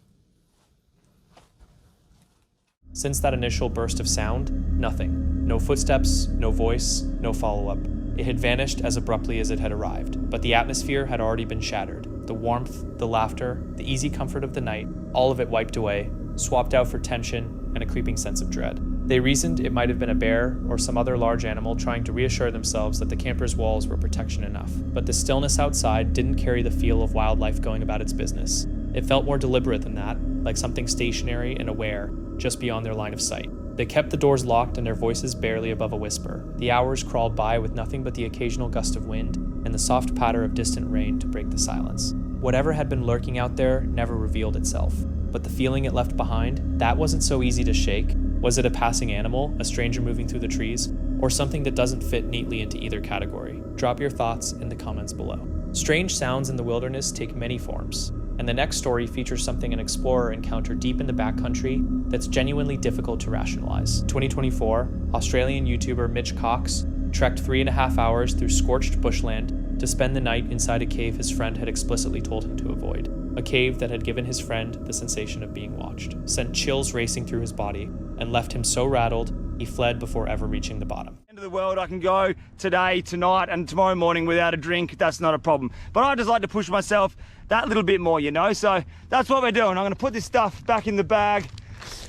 Since that initial burst of sound, nothing. No footsteps, no voice, no follow-up. It had vanished as abruptly as it had arrived, but the atmosphere had already been shattered. The warmth, the laughter, the easy comfort of the night, all of it wiped away, swapped out for tension and a creeping sense of dread. They reasoned it might have been a bear or some other large animal trying to reassure themselves that the campers' walls were protection enough. But the stillness outside didn't carry the feel of wildlife going about its business. It felt more deliberate than that, like something stationary and aware, just beyond their line of sight. They kept the doors locked and their voices barely above a whisper. The hours crawled by with nothing but the occasional gust of wind and the soft patter of distant rain to break the silence. Whatever had been lurking out there never revealed itself, but the feeling it left behind, that wasn't so easy to shake. Was it a passing animal, a stranger moving through the trees, or something that doesn't fit neatly into either category? Drop your thoughts in the comments below. Strange sounds in the wilderness take many forms, and the next story features something an explorer encountered deep in the backcountry that's genuinely difficult to rationalize. 2024, Australian YouTuber Mitch Cox trekked 3.5 hours through scorched bushland to spend the night inside a cave his friend had explicitly told him to avoid. A cave that had given his friend the sensation of being watched, sent chills racing through his body, and left him so rattled, he fled before ever reaching the bottom. End of the world, I can go today, tonight, and tomorrow morning without a drink. That's not a problem. But I just like to push myself that little bit more, you know? So that's what we're doing. I'm gonna put this stuff back in the bag.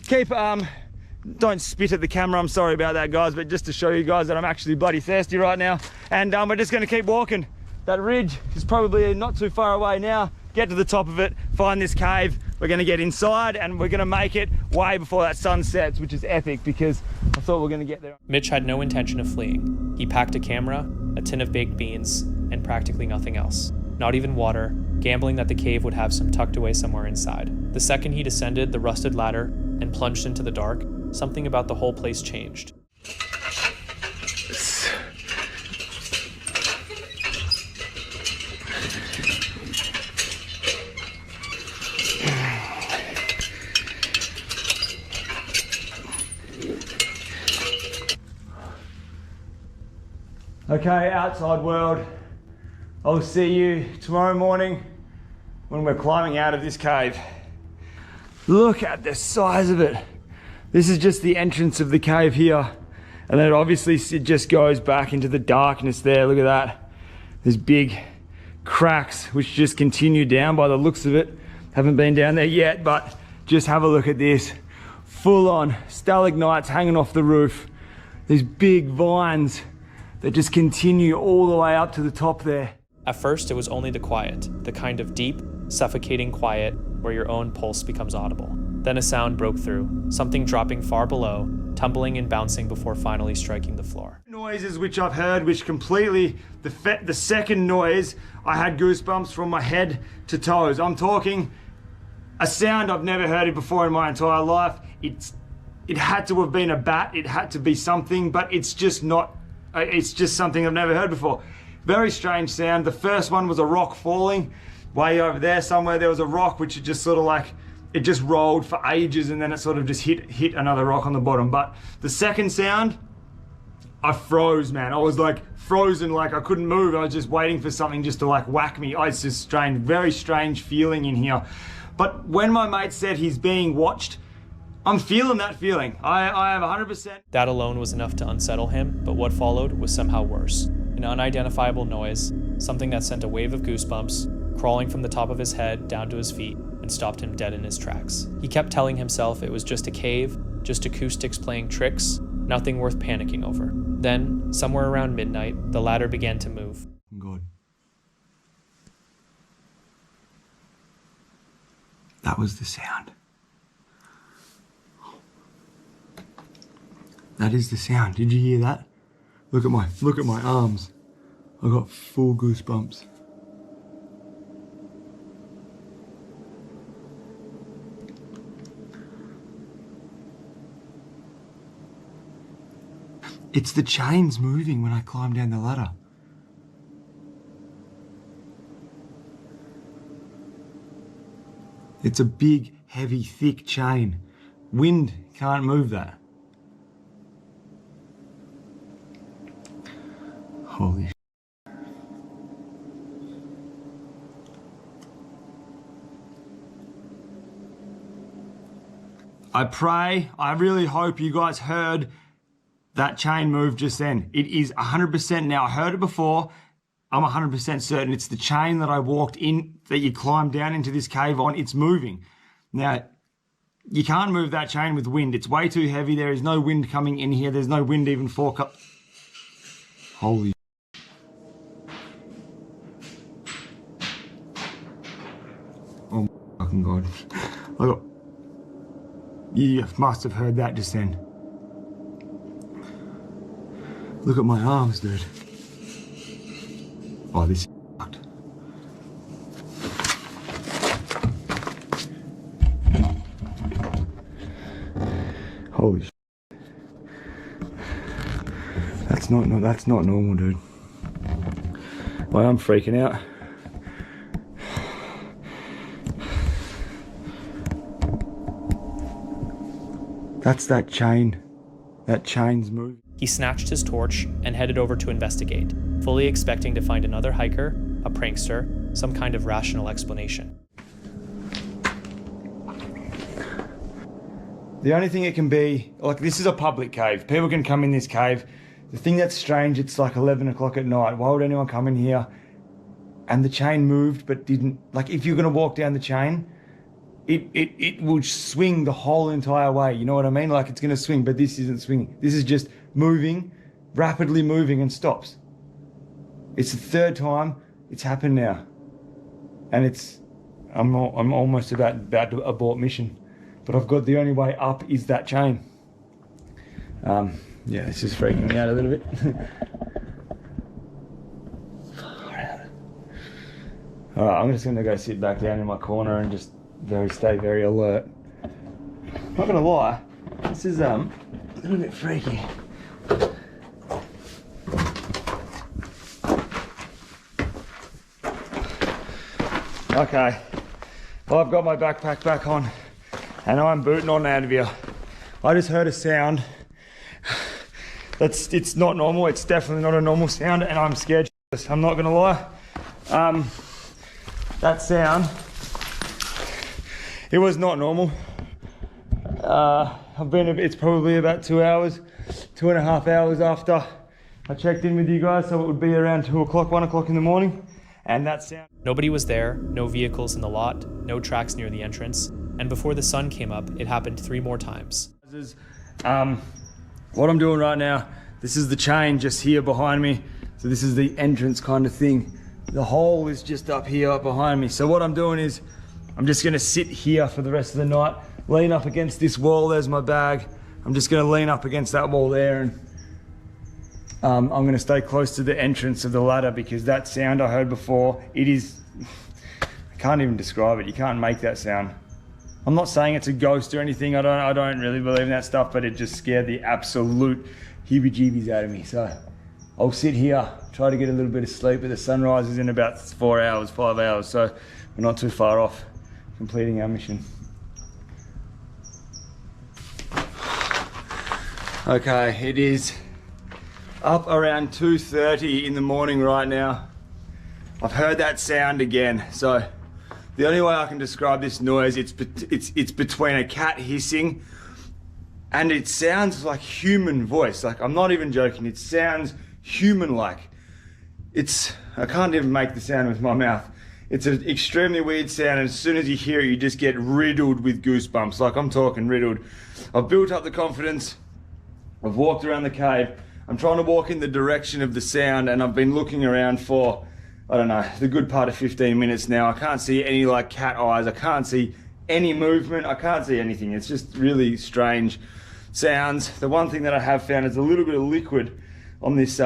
Keep, don't spit at the camera, I'm sorry about that, guys, but just to show you guys that I'm actually bloody thirsty right now. And we're just gonna keep walking. That ridge is probably not too far away now. Get to the top of it, find this cave. We're gonna get inside and we're gonna make it way before that sun sets, which is epic because I thought we were gonna get there. Mitch had no intention of fleeing. He packed a camera, a tin of baked beans, and practically nothing else. Not even water, gambling that the cave would have some tucked away somewhere inside. The second he descended the rusted ladder and plunged into the dark, something about the whole place changed. Okay, outside world, I'll see you tomorrow morning when we're climbing out of this cave. Look at the size of it. This is just the entrance of the cave here. And then obviously it just goes back into the darkness there. Look at that. There's big cracks which just continue down by the looks of it. Haven't been down there yet, but just have a look at this. Full on stalagmites hanging off the roof. These big vines that just continue all the way up to the top there. At first, it was only the quiet, the kind of deep, suffocating quiet where your own pulse becomes audible. Then a sound broke through, something dropping far below, tumbling and bouncing before finally striking the floor. Noises which I've heard, which completely, the second noise, I had goosebumps from my head to toes. I'm talking a sound I've never heard it before in my entire life. It had to have been a bat, it had to be something, but it's just not. It's just something I've never heard before. Very strange sound. The first one was a rock falling. Way over there somewhere there was a rock which it just sort of like, it just rolled for ages and then it sort of just hit another rock on the bottom. But the second sound, I froze, man. I was like frozen, like I couldn't move. I was just waiting for something just to like whack me. It's just strange, very strange feeling in here. But when my mate said he's being watched, I'm feeling that feeling. I have 100%. That alone was enough to unsettle him, but what followed was somehow worse. An unidentifiable noise, something that sent a wave of goosebumps, crawling from the top of his head down to his feet and stopped him dead in his tracks. He kept telling himself it was just a cave, just acoustics playing tricks, nothing worth panicking over. Then, somewhere around midnight, the ladder began to move. Good. That was the sound. That is the sound. Did you hear that? Look at my arms. I got full goosebumps. It's the chains moving when I climb down the ladder. It's a big, heavy, thick chain. Wind can't move that. Holy shit. I pray, I really hope you guys heard That chain moved just then. It is 100% now. I heard it before. I'm 100% certain it's the chain that I walked in, that you climbed down into this cave on. It's moving. Now, you can't move that chain with wind. It's way too heavy. There is no wind coming in here. There's no wind even Holy oh my fucking God. You must have heard that just then. Look at my arms, dude. Oh, this is fucked. Holy shit. That's not normal, dude. Well, I'm freaking out. That's that chain. That chain's moving. He snatched his torch and headed over to investigate, fully expecting to find another hiker, a prankster, some kind of rational explanation. The only thing it can be, like, this is a public cave. People can come in this cave. The thing that's strange, it's like 11 o'clock at night. Why would anyone come in here? And the chain moved but didn't, like, if you're gonna walk down the chain, it will swing the whole entire way. You know what I mean? Like, it's gonna swing, but this isn't swinging. This is just moving, rapidly moving, and stops. It's the third time it's happened now. And I'm almost about to abort mission. But I've got the only way up is that chain. Yeah, it's just freaking me out a little bit. All right, I'm just gonna go sit back down in my corner and just stay very alert. Not gonna lie, this is a little bit freaky. Okay, well, I've got my backpack back on and I'm booting on out of here. I just heard a sound. It's not normal. It's definitely not a normal sound, and I'm scared. I'm not gonna lie. That sound, it was not normal. It's probably about 2.5 hours after I checked in with you guys, so it would be around 2 o'clock, 1 o'clock in the morning, and that sound. Nobody was there, no vehicles in the lot, no tracks near the entrance, and before the sun came up, it happened 3 more times. What I'm doing right now, this is the chain just here behind me. So this is the entrance kind of thing. The hole is just up here up behind me. So what I'm doing is, I'm just gonna sit here for the rest of the night, lean up against this wall. There's my bag. I'm just gonna lean up against that wall there, and I'm gonna stay close to the entrance of the ladder, because that sound I heard before, I can't even describe it. You can't make that sound. I'm not saying it's a ghost or anything. I don't really believe in that stuff, but it just scared the absolute heebie-jeebies out of me. So I'll sit here, try to get a little bit of sleep, but the sunrise is in about 4 hours, 5 hours, so we're not too far off completing our mission. Okay, it is up around 2:30 in the morning right now. I've heard that sound again, so the only way I can describe this noise, it's between a cat hissing, and it sounds like human voice. Like, I'm not even joking, it sounds human-like. I can't even make the sound with my mouth. It's an extremely weird sound, and as soon as you hear it, you just get riddled with goosebumps. Like, I'm talking riddled. I've built up the confidence. I've walked around the cave. I'm trying to walk in the direction of the sound, and I've been looking around for, I don't know, the good part of 15 minutes now. I can't see any, like, cat eyes. I can't see any movement. I can't see anything. It's just really strange sounds. The one thing that I have found is a little bit of liquid on this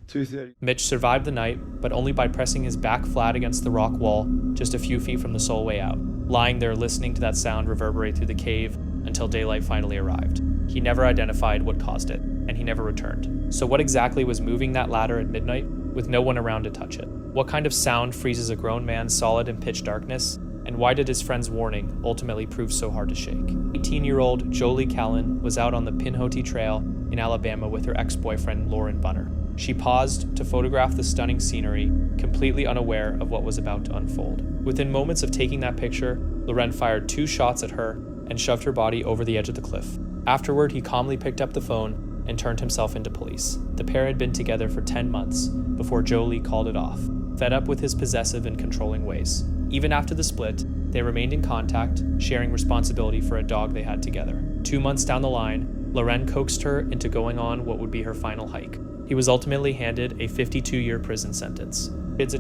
2:30. Mitch survived the night, but only by pressing his back flat against the rock wall just a few feet from the sole way out, lying there listening to that sound reverberate through the cave until daylight finally arrived. He never identified what caused it, and he never returned. So what exactly was moving that ladder at midnight with no one around to touch it? What kind of sound freezes a grown man solid in pitch darkness? And why did his friend's warning ultimately prove so hard to shake? 18-year-old Jolie Callan was out on the Pinhoti Trail in Alabama with her ex-boyfriend Lauren Bunner. She paused to photograph the stunning scenery, completely unaware of what was about to unfold. Within moments of taking that picture, Loren fired 2 shots at her and shoved her body over the edge of the cliff. Afterward, he calmly picked up the phone and turned himself into police. The pair had been together for 10 months before Jolie called it off, fed up with his possessive and controlling ways. Even after the split, they remained in contact, sharing responsibility for a dog they had together. 2 months down the line, Loren coaxed her into going on what would be her final hike. He was ultimately handed a 52-year prison sentence.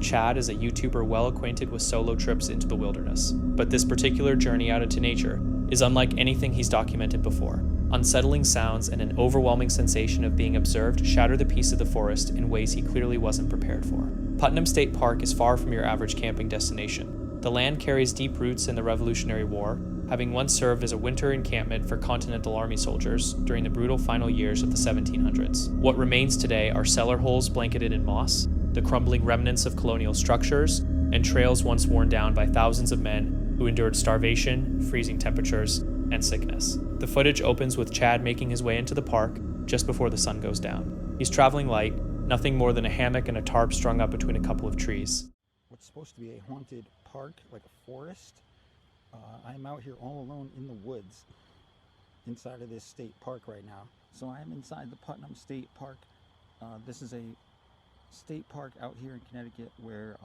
Chad is a YouTuber well acquainted with solo trips into the wilderness, but this particular journey out into nature is unlike anything he's documented before. Unsettling sounds and an overwhelming sensation of being observed shatter the peace of the forest in ways he clearly wasn't prepared for. Putnam State Park is far from your average camping destination. The land carries deep roots in the Revolutionary War, having once served as a winter encampment for Continental Army soldiers during the brutal final years of the 1700s. What remains today are cellar holes blanketed in moss, the crumbling remnants of colonial structures, and trails once worn down by thousands of men who endured starvation, freezing temperatures, and sickness. The footage opens with Chad making his way into the park just before the sun goes down. He's traveling light, nothing more than a hammock and a tarp strung up between a couple of trees. What's supposed to be a haunted park, like a forest. I'm out here all alone in the woods inside of this state park right now. So I am inside the Putnam State Park. This is a state park out here in Connecticut where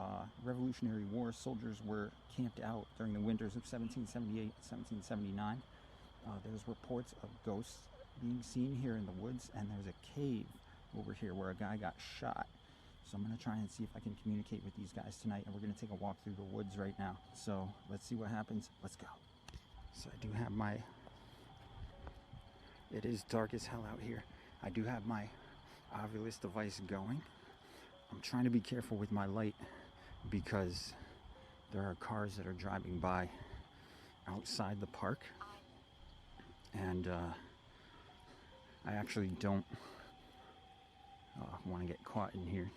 Revolutionary War soldiers were camped out during the winters of 1778 and 1779. There's reports of ghosts being seen here in the woods, and there's a cave over here where a guy got shot. So I'm going to try and see if I can communicate with these guys tonight, and we're going to take a walk through the woods right now. So let's see what happens. Let's go. So I do have my, it is dark as hell out here. I do have my Ovilus device going. I'm trying to be careful with my light because there are cars that are driving by outside the park, and I actually don't want to get caught in here.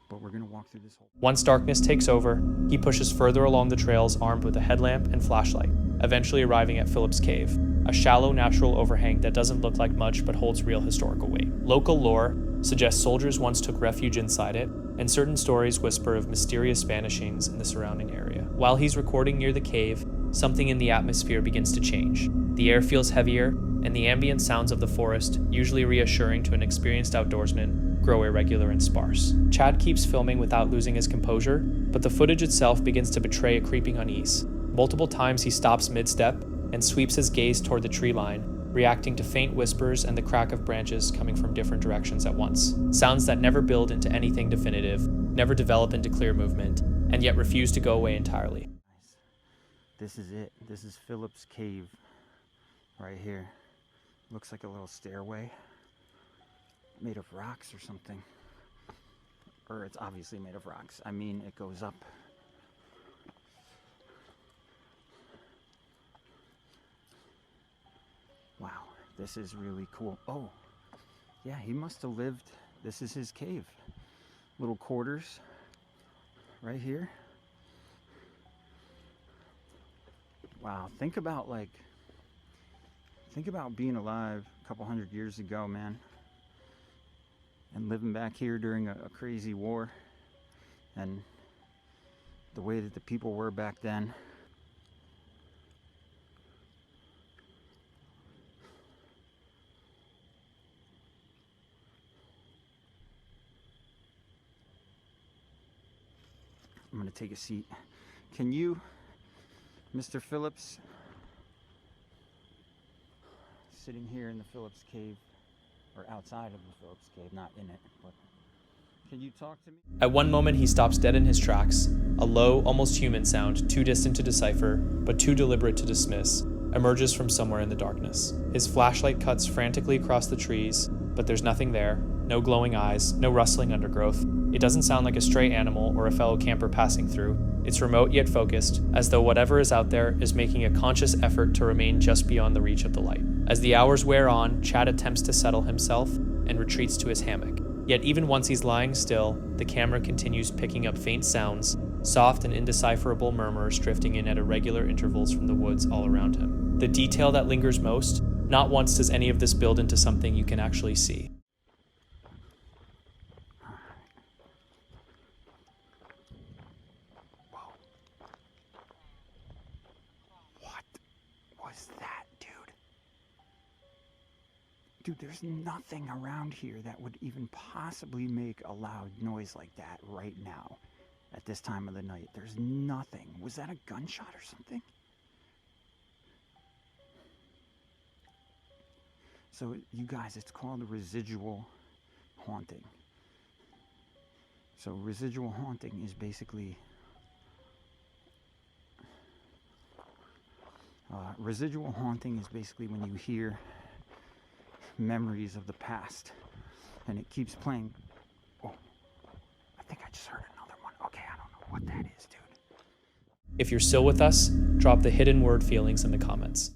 But we're gonna walk through this whole... Once darkness takes over, he pushes further along the trails armed with a headlamp and flashlight, eventually arriving at Phillips Cave, a shallow natural overhang that doesn't look like much but holds real historical weight. Local lore suggests soldiers once took refuge inside it, and certain stories whisper of mysterious vanishings in the surrounding area. While he's recording near the cave, something in the atmosphere begins to change. The air feels heavier, and the ambient sounds of the forest, usually reassuring to an experienced outdoorsman, grow irregular and sparse. Chad keeps filming without losing his composure, but the footage itself begins to betray a creeping unease. Multiple times he stops mid-step and sweeps his gaze toward the tree line, reacting to faint whispers and the crack of branches coming from different directions at once. Sounds that never build into anything definitive, never develop into clear movement, and yet refuse to go away entirely. This is it. This is Phillips Cave right here. Looks like a little stairway made of rocks or something. Or it's obviously made of rocks. I mean, it goes up. Wow, this is really cool. Oh, yeah, he must have lived. This is his cave. Little quarters right here. Wow, think about being alive a couple hundred years ago, man, and living back here during a crazy war, and the way that the people were back then. I'm gonna take a seat. Can you, Mr. Phillips, sitting here in the Phillips Cave, or outside of the Phillips Cave, not in it, but can you talk to me? At one moment he stops dead in his tracks. A low, almost human sound, too distant to decipher, but too deliberate to dismiss, emerges from somewhere in the darkness. His flashlight cuts frantically across the trees, but there's nothing there. No glowing eyes, no rustling undergrowth. It doesn't sound like a stray animal or a fellow camper passing through. It's remote yet focused, as though whatever is out there is making a conscious effort to remain just beyond the reach of the light. As the hours wear on, Chad attempts to settle himself and retreats to his hammock. Yet even once he's lying still, the camera continues picking up faint sounds, soft and indecipherable murmurs drifting in at irregular intervals from the woods all around him. The detail that lingers most, not once does any of this build into something you can actually see. Dude, there's nothing around here that would even possibly make a loud noise like that right now at this time of the night. There's nothing. Was that a gunshot or something? So you guys, it's called residual haunting. So residual haunting is basically when you hear memories of the past and it keeps playing. Oh, I think I just heard another one. Okay, I don't know what that is, dude. If you're still with us, drop the hidden word feelings in the comments.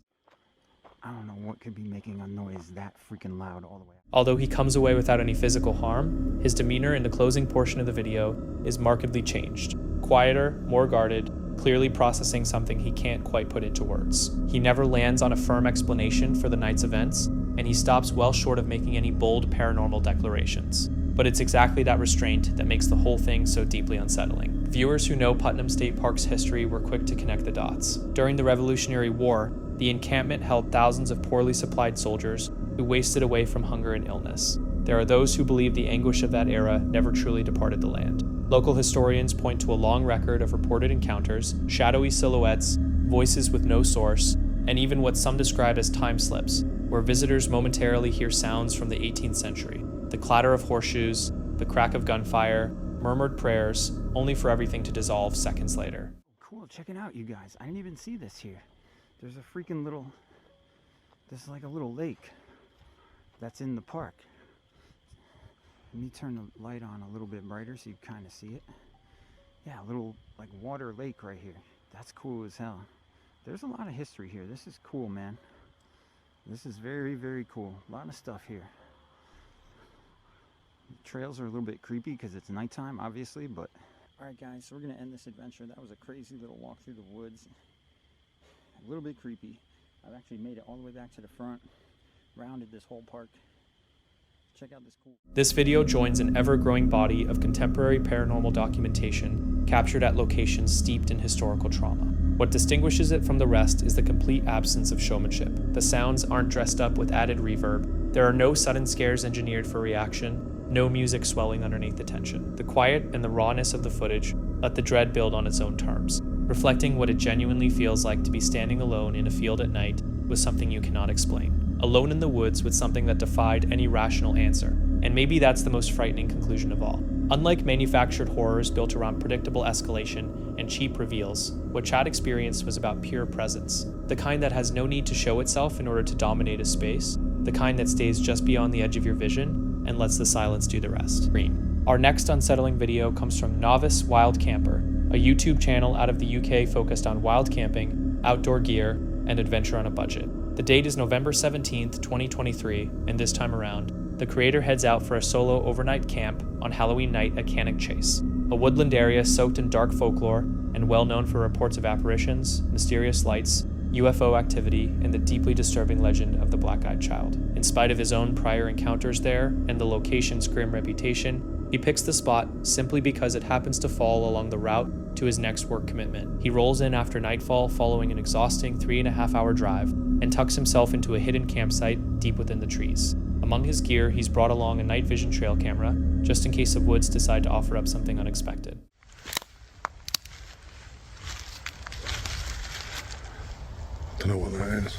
I don't know what could be making a noise that freaking loud all the way. Although he comes away without any physical harm, his demeanor in the closing portion of the video is markedly changed. Quieter, more guarded, clearly processing something he can't quite put into words. He never lands on a firm explanation for the night's events, and he stops well short of making any bold paranormal declarations. But it's exactly that restraint that makes the whole thing so deeply unsettling. Viewers who know Putnam State Park's history were quick to connect the dots. During the Revolutionary War, the encampment held thousands of poorly supplied soldiers who wasted away from hunger and illness. There are those who believe the anguish of that era never truly departed the land. Local historians point to a long record of reported encounters, shadowy silhouettes, voices with no source, and even what some describe as time slips, where visitors momentarily hear sounds from the 18th century. The clatter of horseshoes, the crack of gunfire, murmured prayers, only for everything to dissolve seconds later. Cool, check it out, you guys. I didn't even see this here. There's a freaking little, this is like a little lake that's in the park. Let me turn the light on a little bit brighter so you kind of see it. Yeah, a little like water lake right here. That's cool as hell. There's a lot of history here. This is cool, man. This is very, very cool. A lot of stuff here. The trails are a little bit creepy because it's nighttime, obviously, but... Alright guys, so we're going to end this adventure. That was a crazy little walk through the woods. A little bit creepy. I've actually made it all the way back to the front, rounded this whole park. Check out this cool... This video joins an ever-growing body of contemporary paranormal documentation captured at locations steeped in historical trauma. What distinguishes it from the rest is the complete absence of showmanship. The sounds aren't dressed up with added reverb. There are no sudden scares engineered for reaction, no music swelling underneath the tension. The quiet and the rawness of the footage let the dread build on its own terms, reflecting what it genuinely feels like to be standing alone in a field at night with something you cannot explain. Alone in the woods with something that defied any rational answer. And maybe that's the most frightening conclusion of all. Unlike manufactured horrors built around predictable escalation and cheap reveals, what Chad experienced was about pure presence. The kind that has no need to show itself in order to dominate a space, the kind that stays just beyond the edge of your vision and lets the silence do the rest. Our next unsettling video comes from Novice Wild Camper, a YouTube channel out of the UK focused on wild camping, outdoor gear, and adventure on a budget. The date is November 17th, 2023, and this time around, the creator heads out for a solo overnight camp on Halloween night at Cannock Chase, a woodland area soaked in dark folklore and well known for reports of apparitions, mysterious lights, UFO activity, and the deeply disturbing legend of the black-eyed child. In spite of his own prior encounters there and the location's grim reputation, he picks the spot simply because it happens to fall along the route to his next work commitment. He rolls in after nightfall following an exhausting 3.5-hour drive and tucks himself into a hidden campsite deep within the trees. Among his gear, he's brought along a night vision trail camera, just in case the woods decide to offer up something unexpected. Don't know what that is.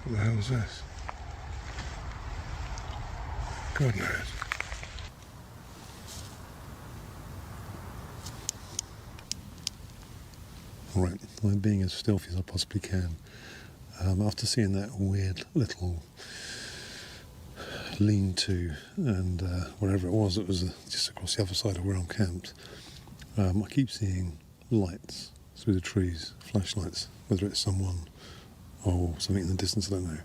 What the hell is this? God knows. Right, I'm being as stealthy as I possibly can. After seeing that weird little lean-to and wherever it was just across the other side of where I'm camped, I keep seeing lights through the trees, flashlights, whether it's someone or something in the distance, I don't know.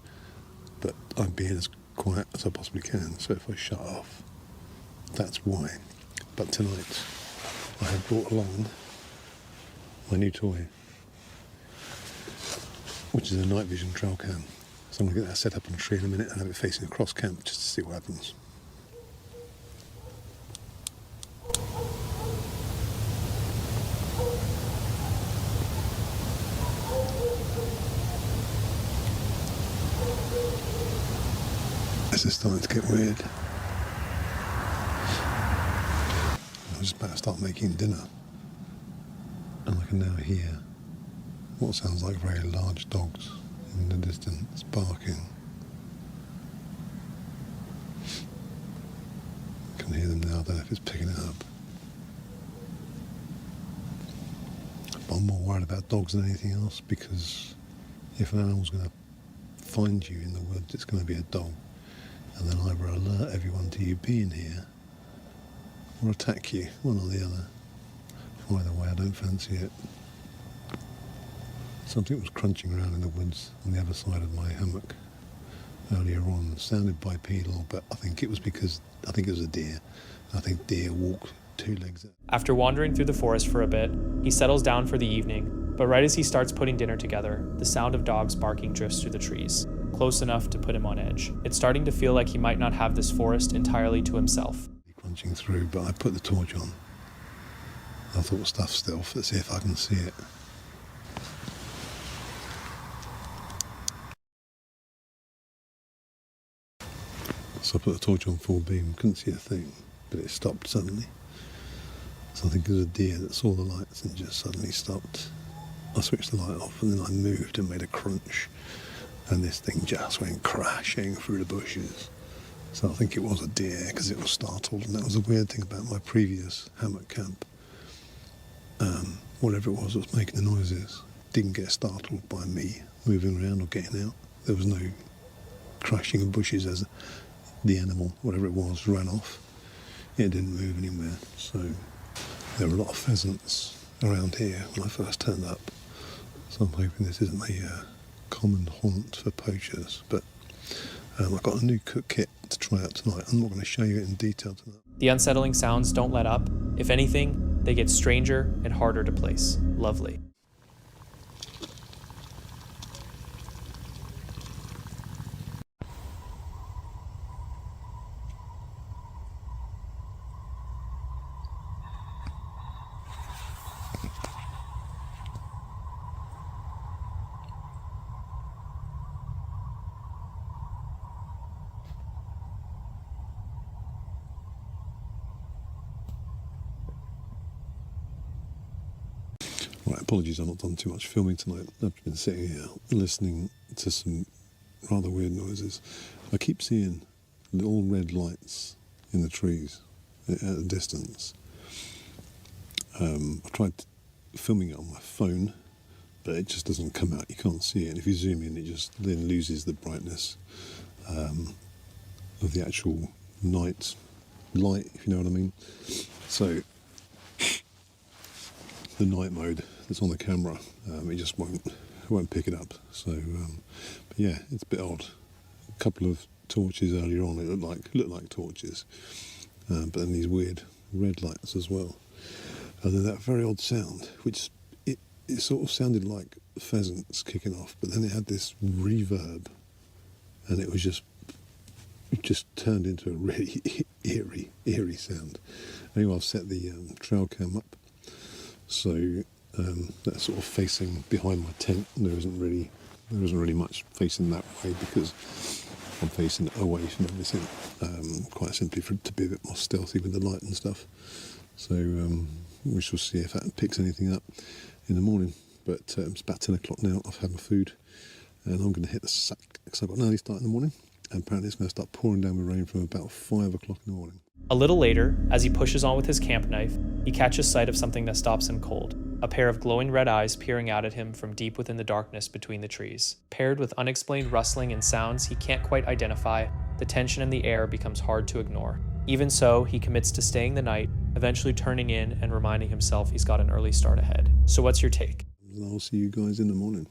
But I'm being as quiet as I possibly can, so if I shut off, that's why. But tonight, I have brought along my new toy, which is a night vision trail cam. So I'm going to get that set up on a tree in a minute and have it facing across camp just to see what happens. This is starting to get weird. I was just about to start making dinner, and I can now hear what sounds like very large dogs in the distance barking. I can hear them now. I don't know if it's picking it up. But I'm more worried about dogs than anything else, because if an animal's going to find you in the woods, it's going to be a dog, and then either alert everyone to you being here or attack you, one or the other. Either way, I don't fancy it. Something was crunching around in the woods on the other side of my hammock earlier on. It sounded bipedal, but I think it was a deer. I think deer walk 2 legs out. After wandering through the forest for a bit, he settles down for the evening, but right as he starts putting dinner together, the sound of dogs barking drifts through the trees, close enough to put him on edge. It's starting to feel like he might not have this forest entirely to himself. Crunching through, but I put the torch on. I thought stuff still, let's see if I can see it. So I put the torch on full beam, couldn't see a thing, but it stopped suddenly. So I think it was a deer that saw the lights and just suddenly stopped. I switched the light off and then I moved and made a crunch, and this thing just went crashing through the bushes. So I think it was a deer because it was startled, and that was a weird thing about my previous hammock camp. Whatever it was making the noises didn't get startled by me moving around or getting out. There was no crashing of bushes as the animal, whatever it was, ran off. It didn't move anywhere. So there were a lot of pheasants around here when I first turned up. So I'm hoping this isn't a common haunt for poachers. But I've got a new cook kit to try out tonight. I'm not going to show you it in detail tonight. The unsettling sounds don't let up. If anything, they get stranger and harder to place. Lovely. Right, apologies, I've not done too much filming tonight. I've been sitting here listening to some rather weird noises. I keep seeing little red lights in the trees at a distance. I tried filming it on my phone, but it just doesn't come out. You can't see it. And if you zoom in, it just then loses the brightness of the actual night light, if you know what I mean. So the night mode that's on the camera, it just won't pick it up. So, but yeah, it's a bit odd. A couple of torches earlier on, it looked like torches, but then these weird red lights as well. And then that very odd sound, which it sort of sounded like pheasants kicking off, but then it had this reverb, and it just turned into a really eerie sound. Anyway, I've set the trail cam up, so that's sort of facing behind my tent. There isn't really much facing that way because I'm facing away from everything, quite simply for it to be a bit more stealthy with the light and stuff. So we shall see if that picks anything up in the morning. But it's about 10 o'clock now. I've had my food and I'm going to hit the sack because I've got an early start in the morning, and apparently it's going to start pouring down with rain from about 5 o'clock in the morning. A little later, as he pushes on with his camp knife, he catches sight of something that stops him cold. A pair of glowing red eyes peering out at him from deep within the darkness between the trees. Paired with unexplained rustling and sounds he can't quite identify, the tension in the air becomes hard to ignore. Even so, he commits to staying the night, eventually turning in and reminding himself he's got an early start ahead. So what's your take? I'll see you guys in the morning.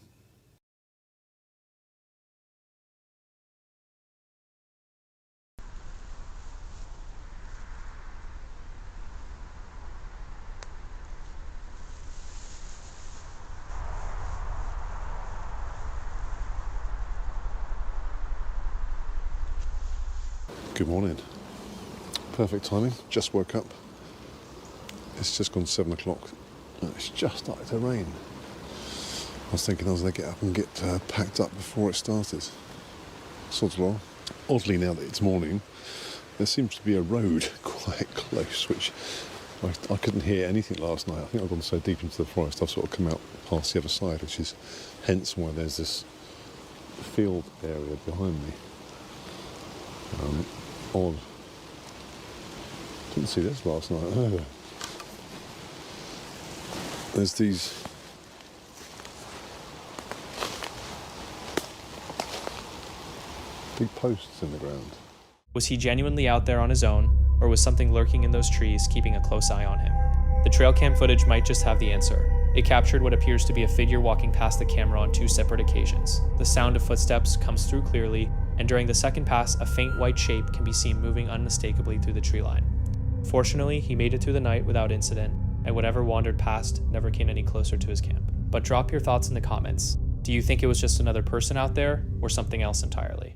Good morning. Perfect timing. Just woke up. It's just gone 7 o'clock. It's just started to rain. I was thinking I was going to get up and get packed up before it started. Sod's law. Oddly, now that it's morning, there seems to be a road quite close, which I couldn't hear anything last night. I think I've gone so deep into the forest, I've sort of come out past the other side, which is hence why there's this field area behind me. Odd. Didn't see this last night either. There's these big posts in the ground. Was he genuinely out there on his own, or was something lurking in those trees keeping a close eye on him? The trail cam footage might just have the answer. It captured what appears to be a figure walking past the camera on 2 separate occasions. The sound of footsteps comes through clearly, and during the second pass, a faint white shape can be seen moving unmistakably through the tree line. Fortunately, he made it through the night without incident, and whatever wandered past never came any closer to his camp. But drop your thoughts in the comments. Do you think it was just another person out there, or something else entirely?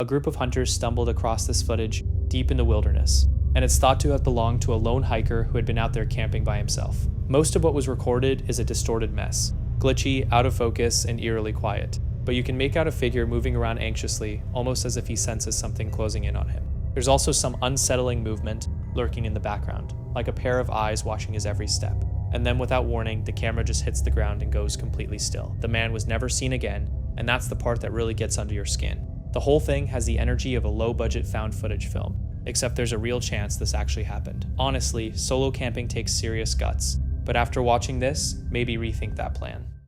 A group of hunters stumbled across this footage deep in the wilderness, and it's thought to have belonged to a lone hiker who had been out there camping by himself. Most of what was recorded is a distorted mess, glitchy, out of focus, and eerily quiet, but you can make out a figure moving around anxiously, almost as if he senses something closing in on him. There's also some unsettling movement lurking in the background, like a pair of eyes watching his every step. And then without warning, the camera just hits the ground and goes completely still. The man was never seen again, and that's the part that really gets under your skin. The whole thing has the energy of a low-budget found footage film, except there's a real chance this actually happened. Honestly, solo camping takes serious guts, but after watching this, maybe rethink that plan.